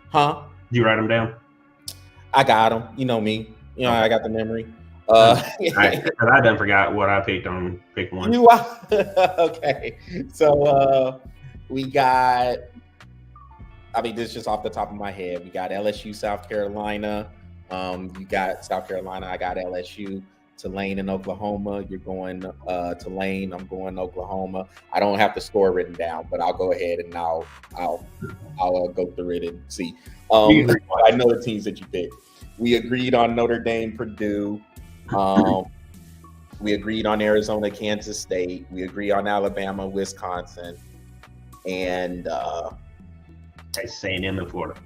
Huh? You write them down? I got them. You know me. You know, I got the memory. I done forgot what I picked on pick one. Okay. So we got, I mean, this is just off the top of my head. We got LSU, South Carolina. You got South Carolina. I got LSU. Tulane in Oklahoma. You're going Tulane. I'm going Oklahoma. I don't have the score written down, but I'll go ahead and I'll go through it and see. I know the teams that you picked. We agreed on Notre Dame, Purdue. We agreed on Arizona, Kansas State. We agree on Alabama, Wisconsin, and Texas A&M in Florida.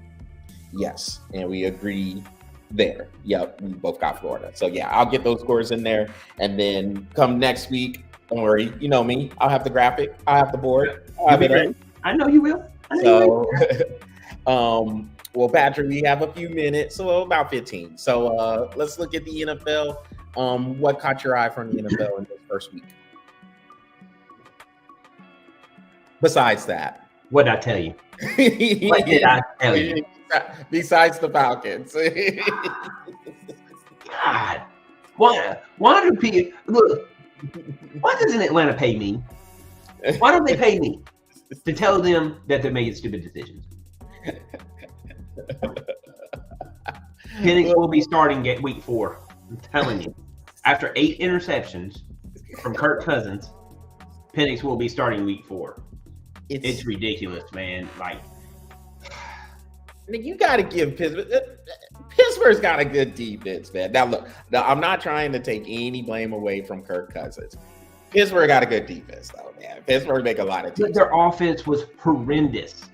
Yes, and we agree there. Yep, we both got Florida. So yeah, I'll get those scores in there, and then come next week, don't worry, you know me. I'll have the graphic. I'll have the board. I'll have it up. I know you will. Well, Patrick, we have a few minutes, so about 15. So let's look at the NFL. What caught your eye from the NFL in this first week? Besides that, what did I tell you? What did I tell you? Besides the Falcons. God, why do people look? Why doesn't Atlanta pay me? Why don't they pay me to tell them that they're making stupid decisions? Penix will be starting at week 4. I'm telling you. After 8 interceptions from Kirk Cousins, Penix will be starting week 4. It's ridiculous, man. Like, you got to give Pittsburgh's got a good defense, man. Now, look, I'm not trying to take any blame away from Kirk Cousins. Pittsburgh got a good defense, though, man. Pittsburgh make a lot of teams. But their offense was horrendous.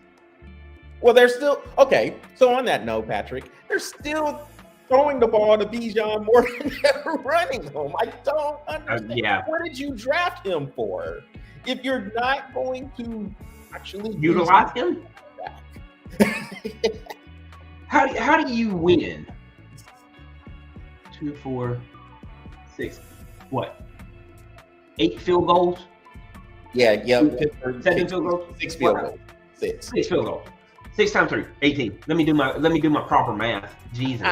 Well, they're still okay. So on that note, Patrick, they're still throwing the ball to Bijan more than they're running him. I don't understand. Yeah. What did you draft him for? If you're not going to actually utilize him, how do you win? 2, 4, 6. What? 8 field goals? Yeah. 7 field goals. 6 field goals. 6 field goals. 6 times 3, 18. Let me do my proper math. Jesus.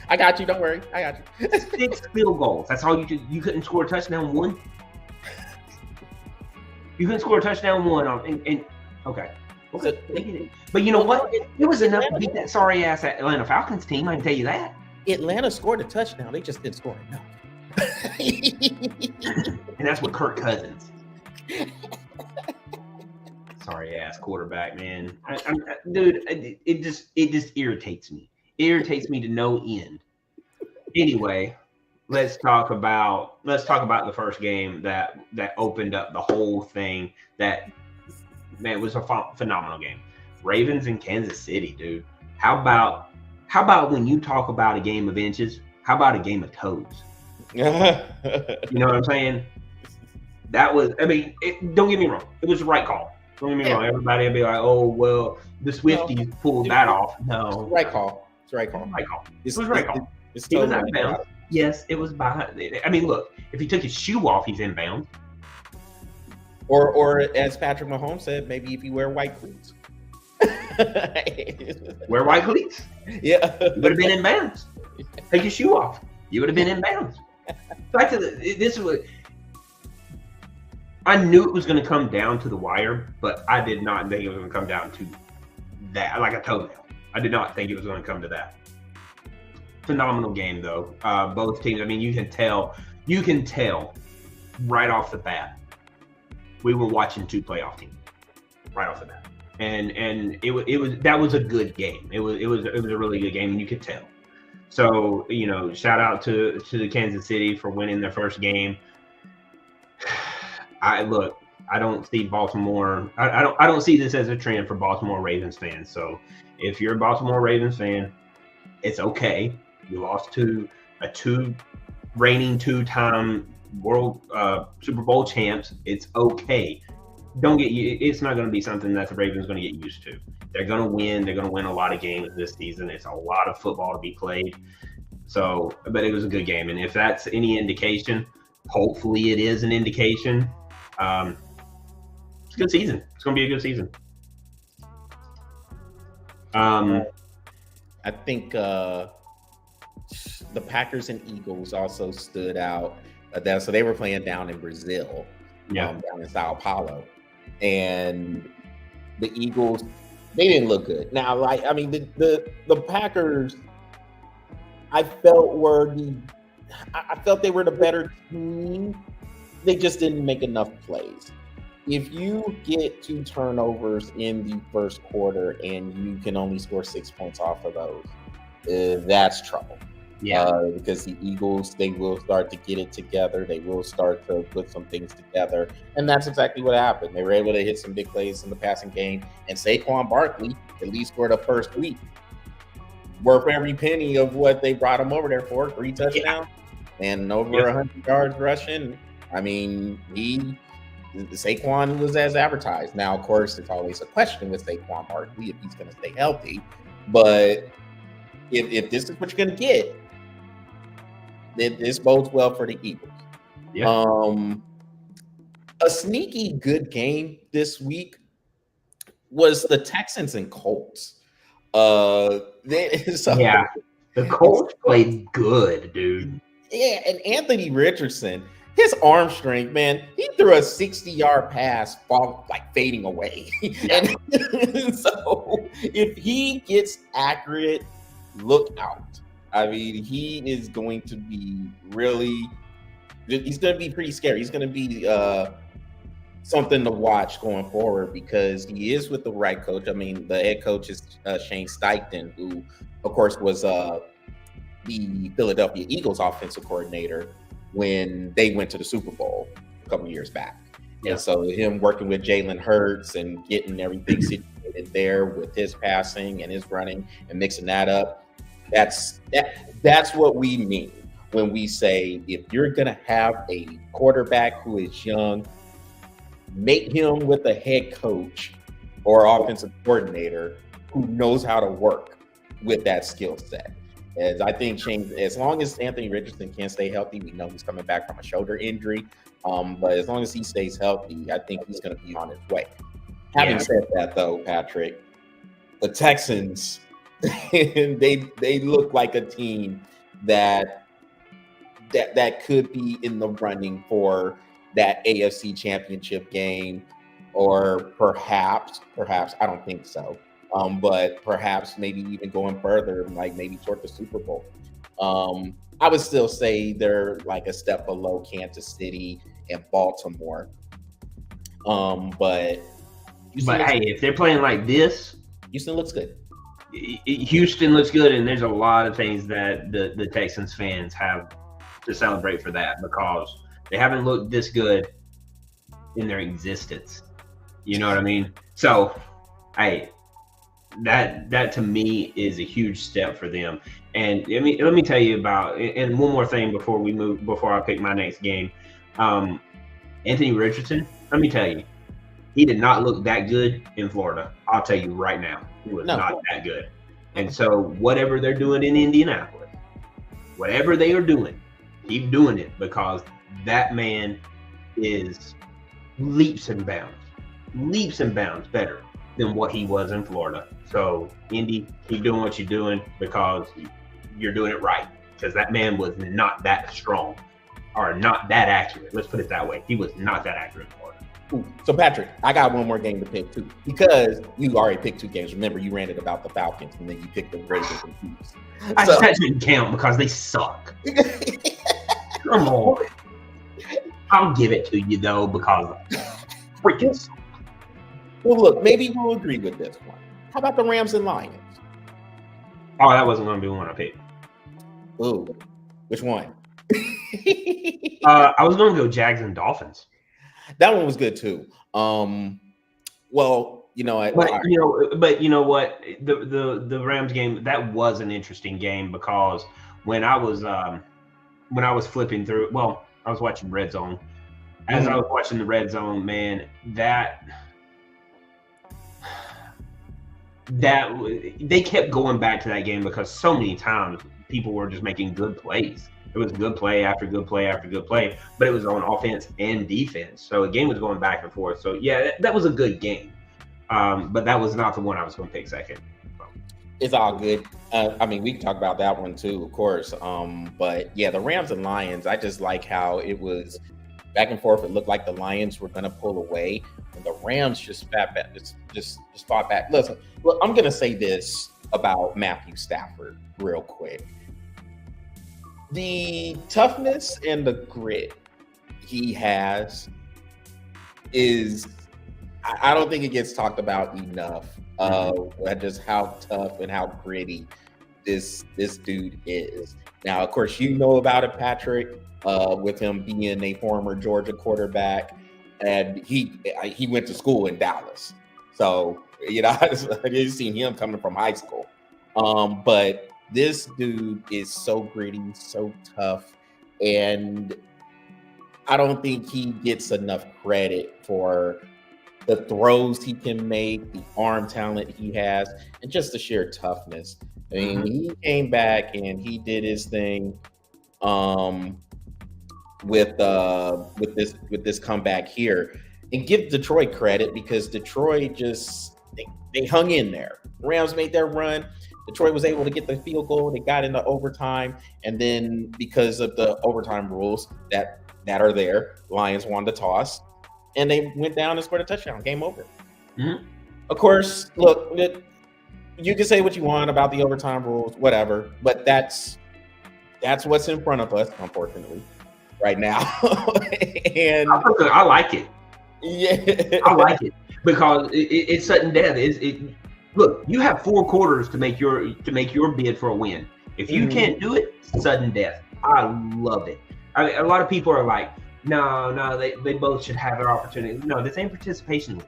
I got you. Don't worry. I got you. 6 field goals. That's all you couldn't score a touchdown 1. You couldn't score a touchdown 1 on okay. But you know what? It was enough to beat that sorry ass Atlanta Falcons team. I can tell you that. Atlanta scored a touchdown. They just didn't score enough. And that's with Kirk Cousins. Sorry ass quarterback, man. Dude, it just irritates me. It irritates me to no end. Anyway, let's talk about the first game that opened up the whole thing. That, man, was a phenomenal game. Ravens and Kansas City, dude. How about when you talk about a game of inches? How about a game of toes? You know what I'm saying? That was, I mean, don't get me wrong. It was the right call. Don't get me wrong. Everybody would be like, "Oh, well, the Swifties pulled that off." No, it's the right call. It's the right call. Right call. It was right call. It's he was out of bounds. Yes, it was behind. I mean, look, if he took his shoe off, he's in bounds. Or as Patrick Mahomes said, maybe if you wear white cleats. Wear white cleats? Yeah. You would have been in bounds. Take your shoe off. You would have been in bounds. Back to this was. I knew it was going to come down to the wire, but I did not think it was going to come down to that, like a toenail. I did not think it was going to come to that. Phenomenal game, though. Both teams. I mean, you can tell right off the bat. We were watching 2 playoff teams right off the bat, and that was a good game. It was a really good game, and you could tell. So, you know, shout out to the Kansas City for winning their first game. I don't see Baltimore. I don't see this as a trend for Baltimore Ravens fans. So if you're a Baltimore Ravens fan, it's okay. You lost to a reigning two-time world Super Bowl champs. It's okay. Don't get you. It's not going to be something that the Ravens going to get used to. They're going to win. They're going to win a lot of games this season. It's a lot of football to be played. So, but it was a good game, and if that's any indication, hopefully it is an indication. It's a good season. It's going to be a good season. I think the Packers and Eagles also stood out. So they were playing down in Brazil, down in Sao Paulo, and the Eagles, they didn't look good. Now, the Packers, I felt they were the better team. They just didn't make enough plays. If you get 2 turnovers in the first quarter and you can only score 6 points off of those, that's trouble. Yeah, because the Eagles, they will start to get it together. They will start to put some things together, and that's exactly what happened. They were able to hit some big plays in the passing game, and Saquon Barkley at least for the first week, worth every penny of what they brought him over there for. 3 touchdowns and over 100 yards rushing. I mean, Saquon was as advertised. Now, of course, it's always a question with Saquon Barkley if he's going to stay healthy. But if this is what you're going to get, then this bodes well for the Eagles. Yeah. A sneaky good game this week was the Texans and Colts. The Colts played good, dude. Yeah, and Anthony Richardson, his arm strength, man, he threw a 60-yard pass, fading away. Yeah. And so if he gets accurate, look out. I mean, he is going to be he's going to be pretty scary. He's going to be something to watch going forward because he is with the right coach. I mean, the head coach is Shane Steichen, who, of course, was the Philadelphia Eagles offensive coordinator when they went to the Super Bowl a couple years back. Yeah. And so him working with Jalen Hurts and getting everything situated there with his passing and his running and mixing that up, that's what we mean when we say if you're going to have a quarterback who is young, make him with a head coach or offensive coordinator who knows how to work with that skill set. As I think as long as Anthony Richardson can stay healthy, we know he's coming back from a shoulder injury. But as long as he stays healthy, I think he's going to be on his way. Having said that, though, Patrick, the Texans, they look like a team that could be in the running for that AFC Championship game, or perhaps I don't think so. But perhaps maybe even going further, like maybe toward the Super Bowl. I would still say they're like a step below Kansas City and Baltimore. But hey, if they're playing like this, Houston looks good. Houston looks good, and there's a lot of things that the Texans fans have to celebrate for that because they haven't looked this good in their existence. You know what I mean? So, hey. That to me is a huge step for them. And let me tell you about, and one more thing before I pick my next game. Anthony Richardson, let me tell you, he did not look that good in Florida. I'll tell you right now, he was not that good. And so whatever they're doing in Indianapolis, whatever they are doing, keep doing it because that man is leaps and bounds better than what he was in Florida. So, Indy, keep doing what you're doing because you're doing it right. Because that man was not that strong or not that accurate. Let's put it that way. He was not that accurate in Florida. Ooh. So, Patrick, I got one more game to pick too. Because you already picked 2 games. Remember, you ranted about the Falcons and then you picked the Ravens and Chiefs. That didn't count because they suck. Come on. I'll give it to you, though, because freaking suck. Well, look, maybe we'll agree with this one. How about the Rams and Lions? Oh, that wasn't going to be one I picked. Ooh, which one? I was going to go Jags and Dolphins. That one was good too. Well, But you know what? The Rams game, that was an interesting game because when I was flipping through, well, I was watching Red Zone. As I was watching the Red Zone, man, that they kept going back to that game because so many times people were just making good plays. It was good play after good play after good play, but it was on offense and defense. So the game was going back and forth. So yeah, that was a good game. But that was not the one I was going to pick second. It's all good. I mean, we can talk about that one too, of course. But yeah, the Rams and Lions, I just like how it was back and forth. It looked like the Lions were going to pull away, and the Rams just fought back. Listen, look, I'm going to say this about Matthew Stafford real quick. The toughness and the grit he has is, I don't think it gets talked about enough. Just how tough and how gritty this dude is. Now, of course, you know about it, Patrick, with him being a former Georgia quarterback, and he went to school in Dallas. So, I just seen him coming from high school. But this dude is so gritty, so tough, and I don't think he gets enough credit for the throws he can make, the arm talent he has, and just the sheer toughness. I mean, he came back and he did his thing with this comeback here. And give Detroit credit because Detroit just they hung in there. Rams made their run. Detroit was able to get the field goal. They got into overtime, and then because of the overtime rules that are there, Lions wanted to toss. And they went down and scored a touchdown. Game over. Of course, look, you can say what you want about the overtime rules, whatever, but that's what's in front of us, unfortunately, right now. And I like it. Yeah, I like it because it's sudden death. Look, you have 4 quarters to make your bid for a win. If you can't do it, sudden death. I love it. I mean, a lot of people are like, no, they both should have their opportunity. No, this ain't participation league.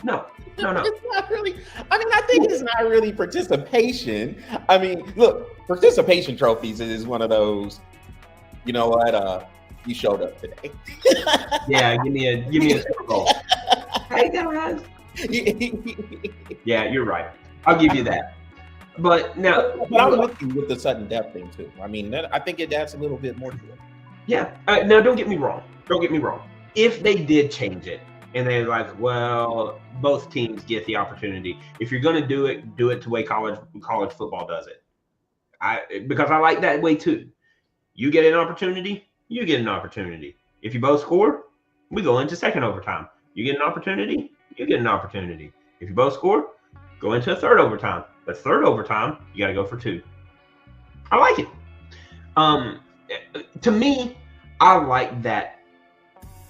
No. It's not really. I mean, I think it's not really participation. I mean, look, participation trophies is one of those. You know what? You showed up today. Yeah, give me a Super Bowl. Hey guys. Yeah, you're right. I'll give you that. But now, I'm with you with the sudden death thing too. I mean, I think it adds a little bit more to it. Yeah. Now, don't get me wrong. If they did change it and they're like, well, both teams get the opportunity. If you're going to do it the way college football does it. Because I like that way too. You get an opportunity, you get an opportunity. If you both score, we go into second overtime. You get an opportunity, you get an opportunity. If you both score, go into a third overtime. But third overtime, you got to go for 2. I like it. To me, I like that.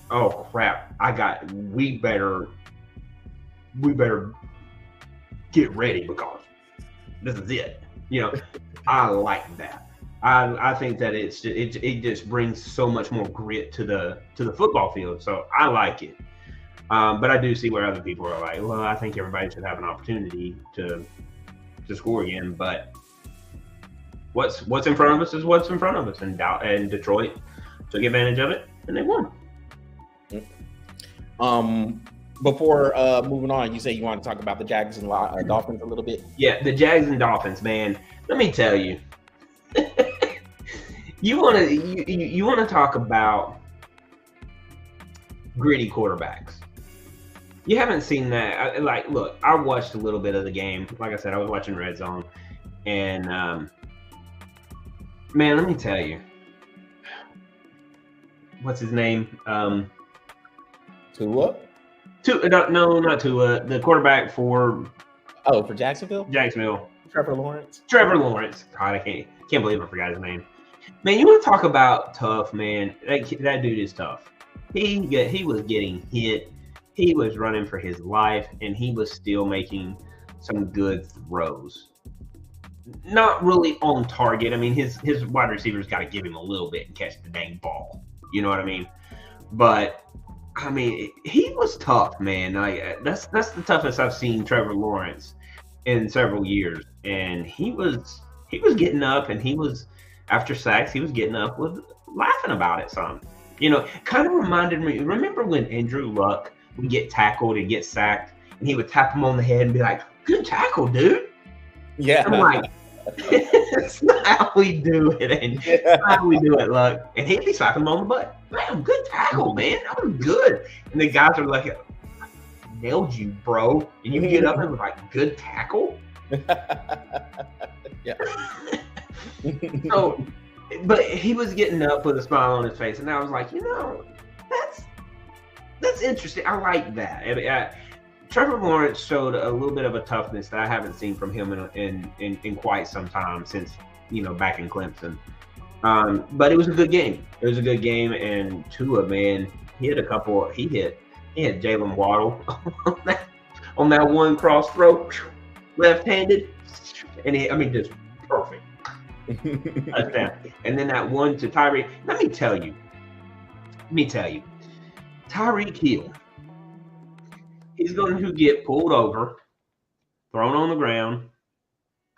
Oh crap! We better get ready because this is it. I like that. I think that it just brings so much more grit to the football field. So I like it. But I do see where other people are like, well, I think everybody should have an opportunity to score again. But what's in front of us is what's in front of us, and Detroit took advantage of it and they won. Before moving on, you say you want to talk about the Jags and Dolphins a little bit. Yeah, the Jags and Dolphins, man. Let me tell you, you want to talk about gritty quarterbacks. You haven't seen that. Look, I watched a little bit of the game. Like I said, I was watching Red Zone, and man, let me tell you, what's his name? Tua? No, not Tua. The quarterback for Jacksonville. Trevor Lawrence. God, I can't believe I forgot his name. Man, you want to talk about tough, man? That dude is tough. He was getting hit. He was running for his life, and he was still making some good throws. Not really on target. I mean, his wide receivers got to give him a little bit and catch the dang ball. You know what I mean? But I mean, he was tough, man. Like that's the toughest I've seen Trevor Lawrence in several years, and he was getting up, and he was after sacks, he was getting up with laughing about it some. Kind of reminded me. Remember when Andrew Luck would get tackled and get sacked, and he would tap him on the head and be like, "Good tackle, dude." Yeah. I'm like, it's not how we do it, and it's not how we do it, Luck. And he'd be slapping him on the butt. Man, good tackle, man. That was good. And the guys are like, I nailed you, bro. And you get up and was like, good tackle? Yeah. So, but he was getting up with a smile on his face, and I was like, that's interesting. I like that. Trevor Lawrence showed a little bit of a toughness that I haven't seen from him in quite some time since back in Clemson. But it was a good game. It was a good game, and Tua, man, he hit Jalen Waddle on that one cross throw, left-handed, and just perfect touchdown. And then that one to Tyreek. Let me tell you, Tyreek Hill. He's going to get pulled over, thrown on the ground.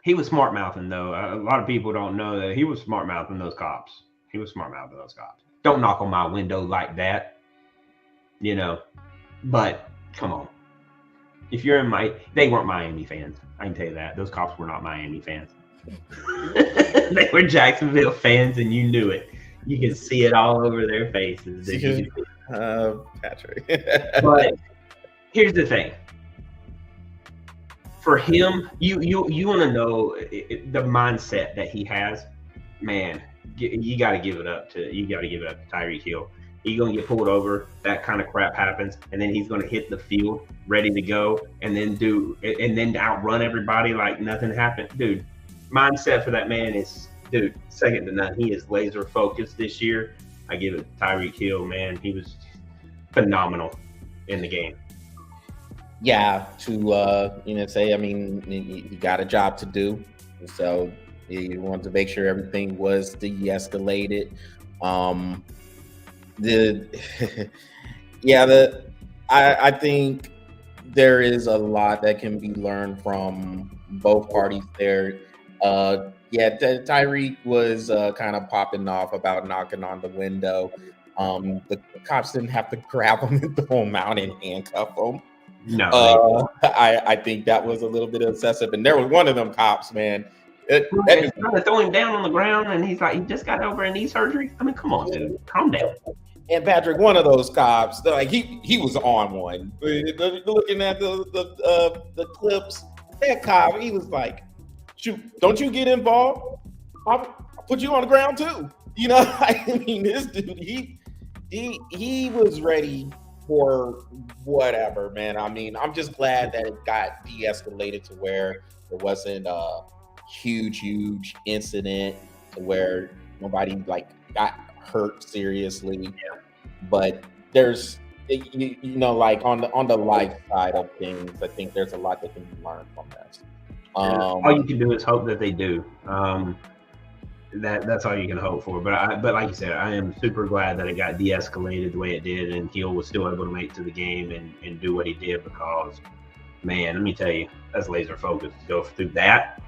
He was smart mouthing, though. A lot of people don't know that he was smart mouthing those cops. Don't knock on my window like that, But come on, if you're they weren't Miami fans. I can tell you that those cops were not Miami fans. They were Jacksonville fans, and you knew it. You could see it all over their faces. Patrick. But here's the thing. For him, you want to know the mindset that he has. Man, you got to give it up to Tyreek Hill. He's gonna get pulled over. That kind of crap happens, and then he's gonna hit the field ready to go, and then outrun everybody like nothing happened. Dude, mindset for that man is second to none. He is laser focused this year. I give it to Tyreek Hill, man. He was phenomenal in the game. Yeah, to say, I mean, he got a job to do, so he wanted to make sure everything was de-escalated. I think there is a lot that can be learned from both parties there. Tyreek was kind of popping off about knocking on the window. The cops didn't have to grab him and throw him out and handcuff him. No, I think that was a little bit excessive. And there was one of them cops, man. Trying to throw him down on the ground, and he's like, he just got over a knee surgery. I mean, come on, dude, calm down. And Patrick, one of those cops, like he was on one. Looking at the clips, that cop, he was like, "Shoot, don't you get involved? I'll put you on the ground too." I mean, this dude, he was ready for whatever, man. I mean, I'm just glad that it got de-escalated to where there wasn't a huge incident to where nobody got hurt seriously. Yeah. But there's like on the life side of things, I think there's a lot that can be learned from this. All you can do is hope that they do. That's all you can hope for. But like you said, I am super glad that it got de-escalated the way it did, and Hill was still able to make it to the game and do what he did, because, man, let me tell you, that's laser focused to go through that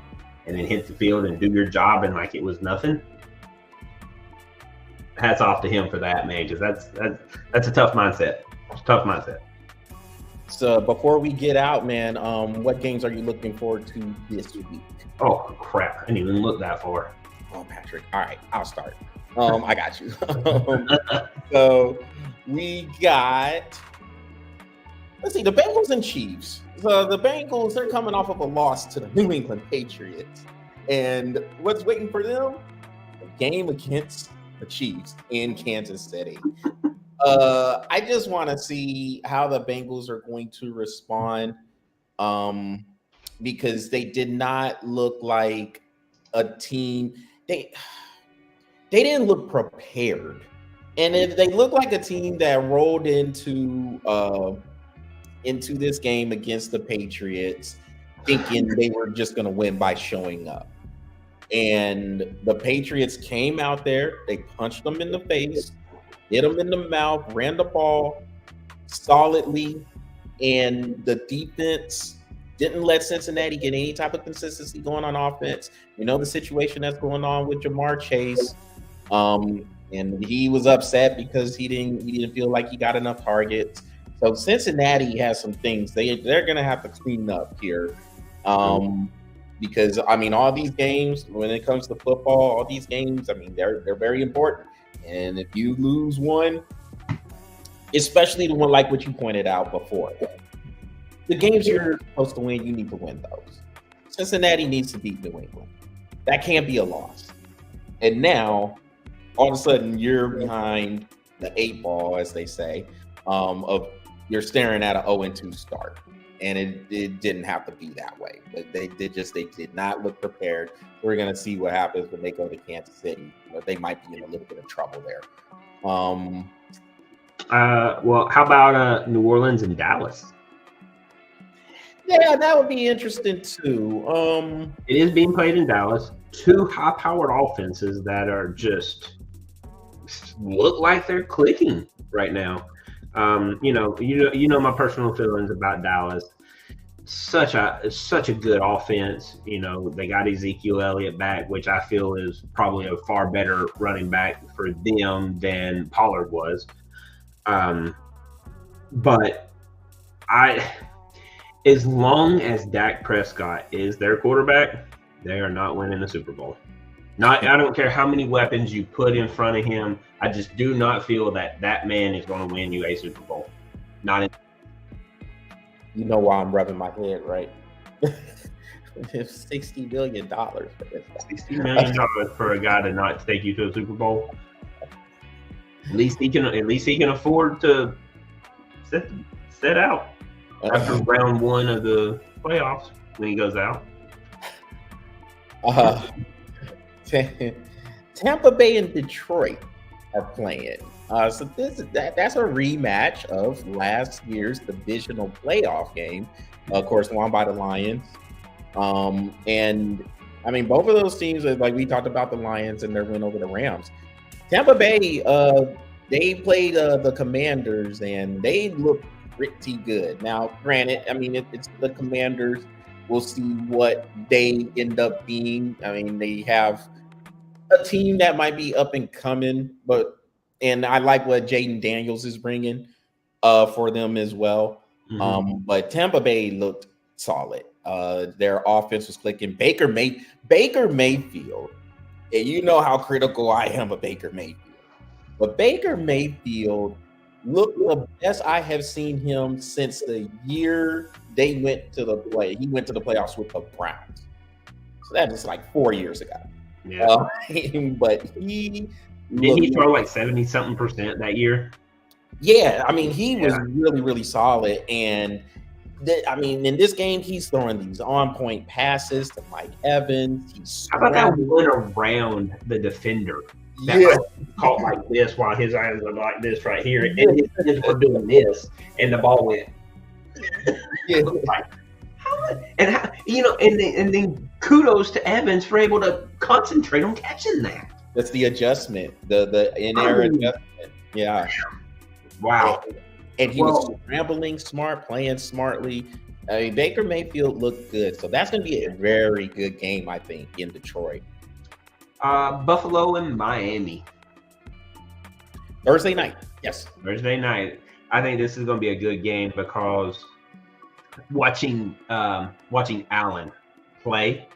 and then hit the field and do your job and like it was nothing. Hats off to him for that, man, because that's a tough mindset. It's a tough mindset. So before we get out, man, what games are you looking forward to this week? Oh crap! I didn't even look that far. Oh, Patrick. All right, I'll start. I got you. So we got, let's see, the Bengals and Chiefs. So the Bengals, they're coming off of a loss to the New England Patriots. And what's waiting for them? A game against the Chiefs in Kansas City. I just want to see how the Bengals are going to respond, because they did not look like a team. They didn't look prepared, and they looked like a team that rolled into this game against the Patriots thinking they were just going to win by showing up. And the Patriots came out there, they punched them in the face, hit them in the mouth, ran the ball, solidly, and the defense didn't let Cincinnati get any type of consistency going on offense. You know the situation that's going on with Jamar Chase, and he was upset because he didn't feel like he got enough targets. So Cincinnati has some things they're going to have to clean up here, because I mean all these games when it comes to football, all these games, I mean they're very important, and if you lose one, especially the one like what you pointed out before. The games you're supposed to win, you need to win those. Cincinnati needs to beat New England. That can't be a loss. And now, all of a sudden, you're behind the 8 ball, as they say, of you're staring at an 0-2 start. And it didn't have to be that way. But they did not look prepared. We're going to see what happens when they go to Kansas City. But they might be in a little bit of trouble there. Well, how about New Orleans and Dallas? Yeah, that would be interesting too. It is being played in Dallas. 2 high-powered offenses that are just look like they're clicking right now. You know my personal feelings about Dallas. Such a good offense. You know, they got Ezekiel Elliott back, which I feel is probably a far better running back for them than Pollard was. But as long as Dak Prescott is their quarterback, they are not winning the Super Bowl. I don't care how many weapons you put in front of him. I just do not feel that man is going to win you a Super Bowl. You know why I'm rubbing my head, right? It's $60 million for this. $60 million for a guy to not take you to a Super Bowl. At least he can afford to sit out after round 1 of the playoffs when he goes out. Tampa Bay and Detroit are playing. So that's a rematch of last year's divisional playoff game, of course, won by the Lions. And I mean, both of those teams, like we talked about the Lions and their win over the Rams. Tampa Bay, they played the Commanders and they looked pretty good. Now, granted, I mean, it's the Commanders. We'll see what they end up being. I mean, they have a team that might be up and coming, and I like what Jaden Daniels is bringing for them as well. Mm-hmm. But Tampa Bay looked solid. Their offense was clicking. Baker Mayfield, and you know how critical I am of Baker Mayfield. But Baker Mayfield looked the best I have seen him since the year they went to the play. He went to the playoffs with the Browns. So that is like 4 years ago. Yeah. But he throw like 70-something% that year? Yeah, I mean, he was really, really solid. And I mean, in this game, he's throwing these on-point passes to Mike Evans. How about that one around the defender? That caught like this while his eyes are like this right here, and his hands were doing this, and the ball went. Like, and then kudos to Evans for able to concentrate on catching that. That's the adjustment, the in-air adjustment. Yeah. Wow. And he was scrambling smart, playing smartly. I mean, Baker Mayfield looked good, so that's going to be a very good game, I think, in Detroit. Buffalo and Miami. Thursday night. Yes. Thursday night. I think this is going to be a good game because watching Allen play,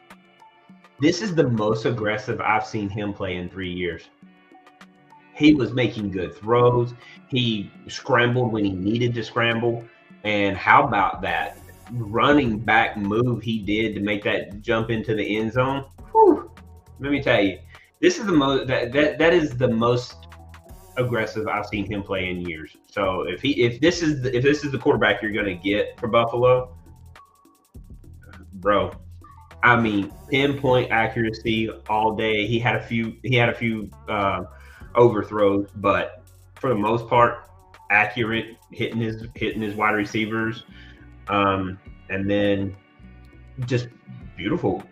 this is the most aggressive I've seen him play in 3 years. He was making good throws. He scrambled when he needed to scramble. And how about that running back move he did to make that jump into the end zone? Whew. Let me tell you, this is the most that is the most aggressive I've seen him play in years. So if this is the quarterback you're going to get for Buffalo, bro, I mean, pinpoint accuracy all day. He had a few overthrows, but for the most part, accurate, hitting his wide receivers, and then just beautiful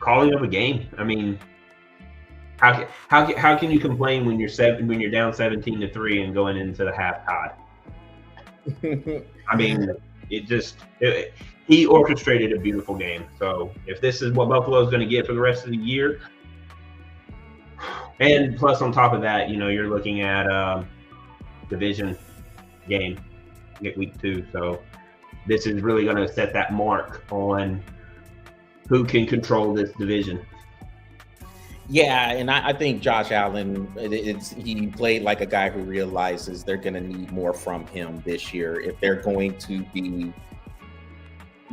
calling of a game. I mean, how can you complain when you're down 17-3 and going into the half tied? I mean, he orchestrated a beautiful game. So if this is what Buffalo's going to get for the rest of the year, and plus on top of that, you're looking at division game week 2. So this is really going to set that mark on who can control this division. Yeah, and I think Josh Allen, he played like a guy who realizes they're going to need more from him this year if they're going to be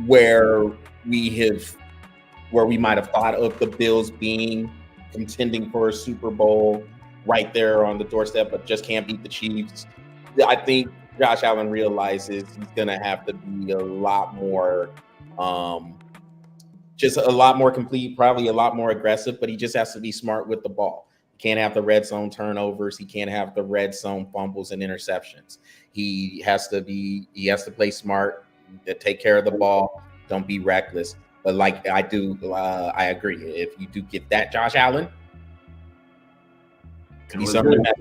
where we might have thought of the Bills being, contending for a Super Bowl right there on the doorstep, but just can't beat the Chiefs. I think Josh Allen realizes he's going to have to be a lot more just a lot more complete, probably a lot more aggressive, but he just has to be smart with the ball. He can't have the red zone turnovers. He can't have the red zone fumbles and interceptions. He has to play smart, take care of the ball. Don't be reckless. But like I agree. If you do get that, Josh Allen, to be something that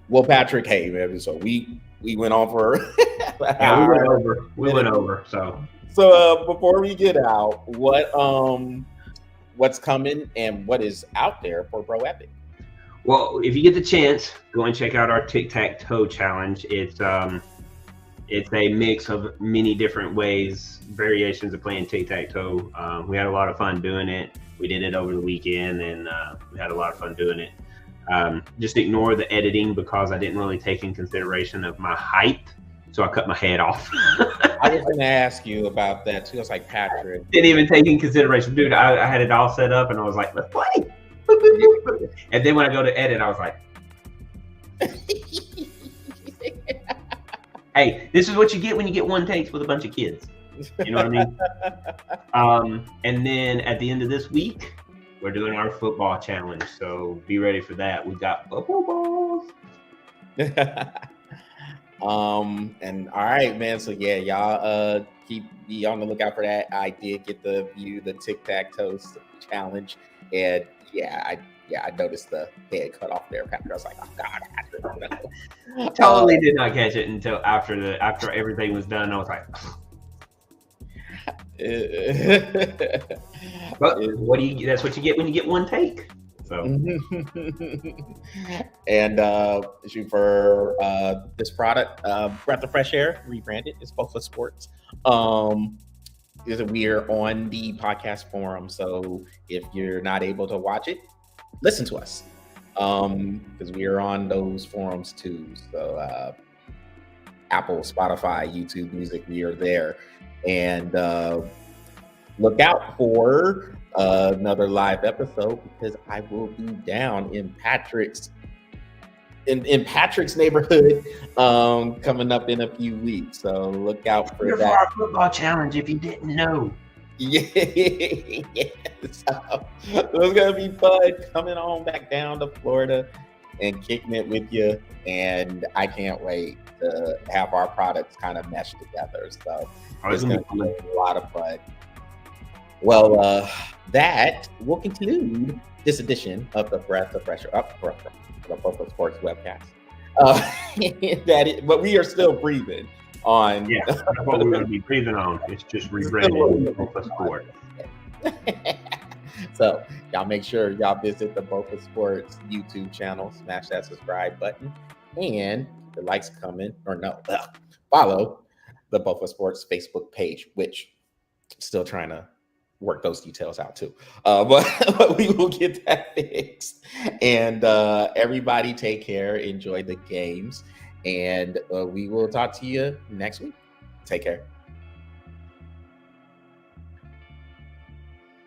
well, Patrick, hey man, so we went on for we went over. So before we get out, what's coming and what is out there for Pro Epic? Well, if you get the chance, go and check out our tic-tac-toe challenge. It's a mix of many different variations of playing tic-tac-toe. We had a lot of fun doing it. We did it over the weekend, and we had a lot of fun doing it. Just ignore the editing because I didn't really take in consideration of my height, so I cut my head off. I was going to ask you about that too. I was like, Patrick. Didn't even take in consideration. Dude, I had it all set up and I was like, let's play. And then when I go to edit, I was like, hey, this is what you get when you get one takes with a bunch of kids. You know what I mean? And then at the end of this week, we're doing our football challenge. So be ready for that. We got football balls. And all right, man. So yeah, y'all be on the lookout for that. I did get to view the tic-tac-toe challenge, and I noticed the head cut off there. Patrick, I was like, oh god, I totally did not catch it until after everything was done. I was like, but that's what you get when you get one take. So and shoot for this product, Breath of Fresh Air, rebranded. It's BOFA Sports. We're on the podcast forum, so if you're not able to watch it, listen to us, because we are on those forums too. So Apple, Spotify, YouTube Music, we are there, and look out for another live episode, because I will be down in Patrick's neighborhood coming up in a few weeks. So look out for that. Our football challenge, if you didn't know. Yeah. So it's gonna be fun coming on back down to Florida and kicking it with you. And I can't wait to have our products kind of mesh together. So it's gonna be a lot of fun. Well, that will conclude this edition of the Breath of Fresh Air, the BOFA Sports Webcast. But we are still breathing on. Yeah, that's what we're going to be breathing on. It's just rebranded BOFA Sports. So y'all make sure y'all visit the BOFA Sports YouTube channel, smash that subscribe button, and the likes coming, follow the BOFA Sports Facebook page, which I'm still trying to work those details out too, but we will get that fixed. And everybody take care, enjoy the games, and we will talk to you next week. Take care.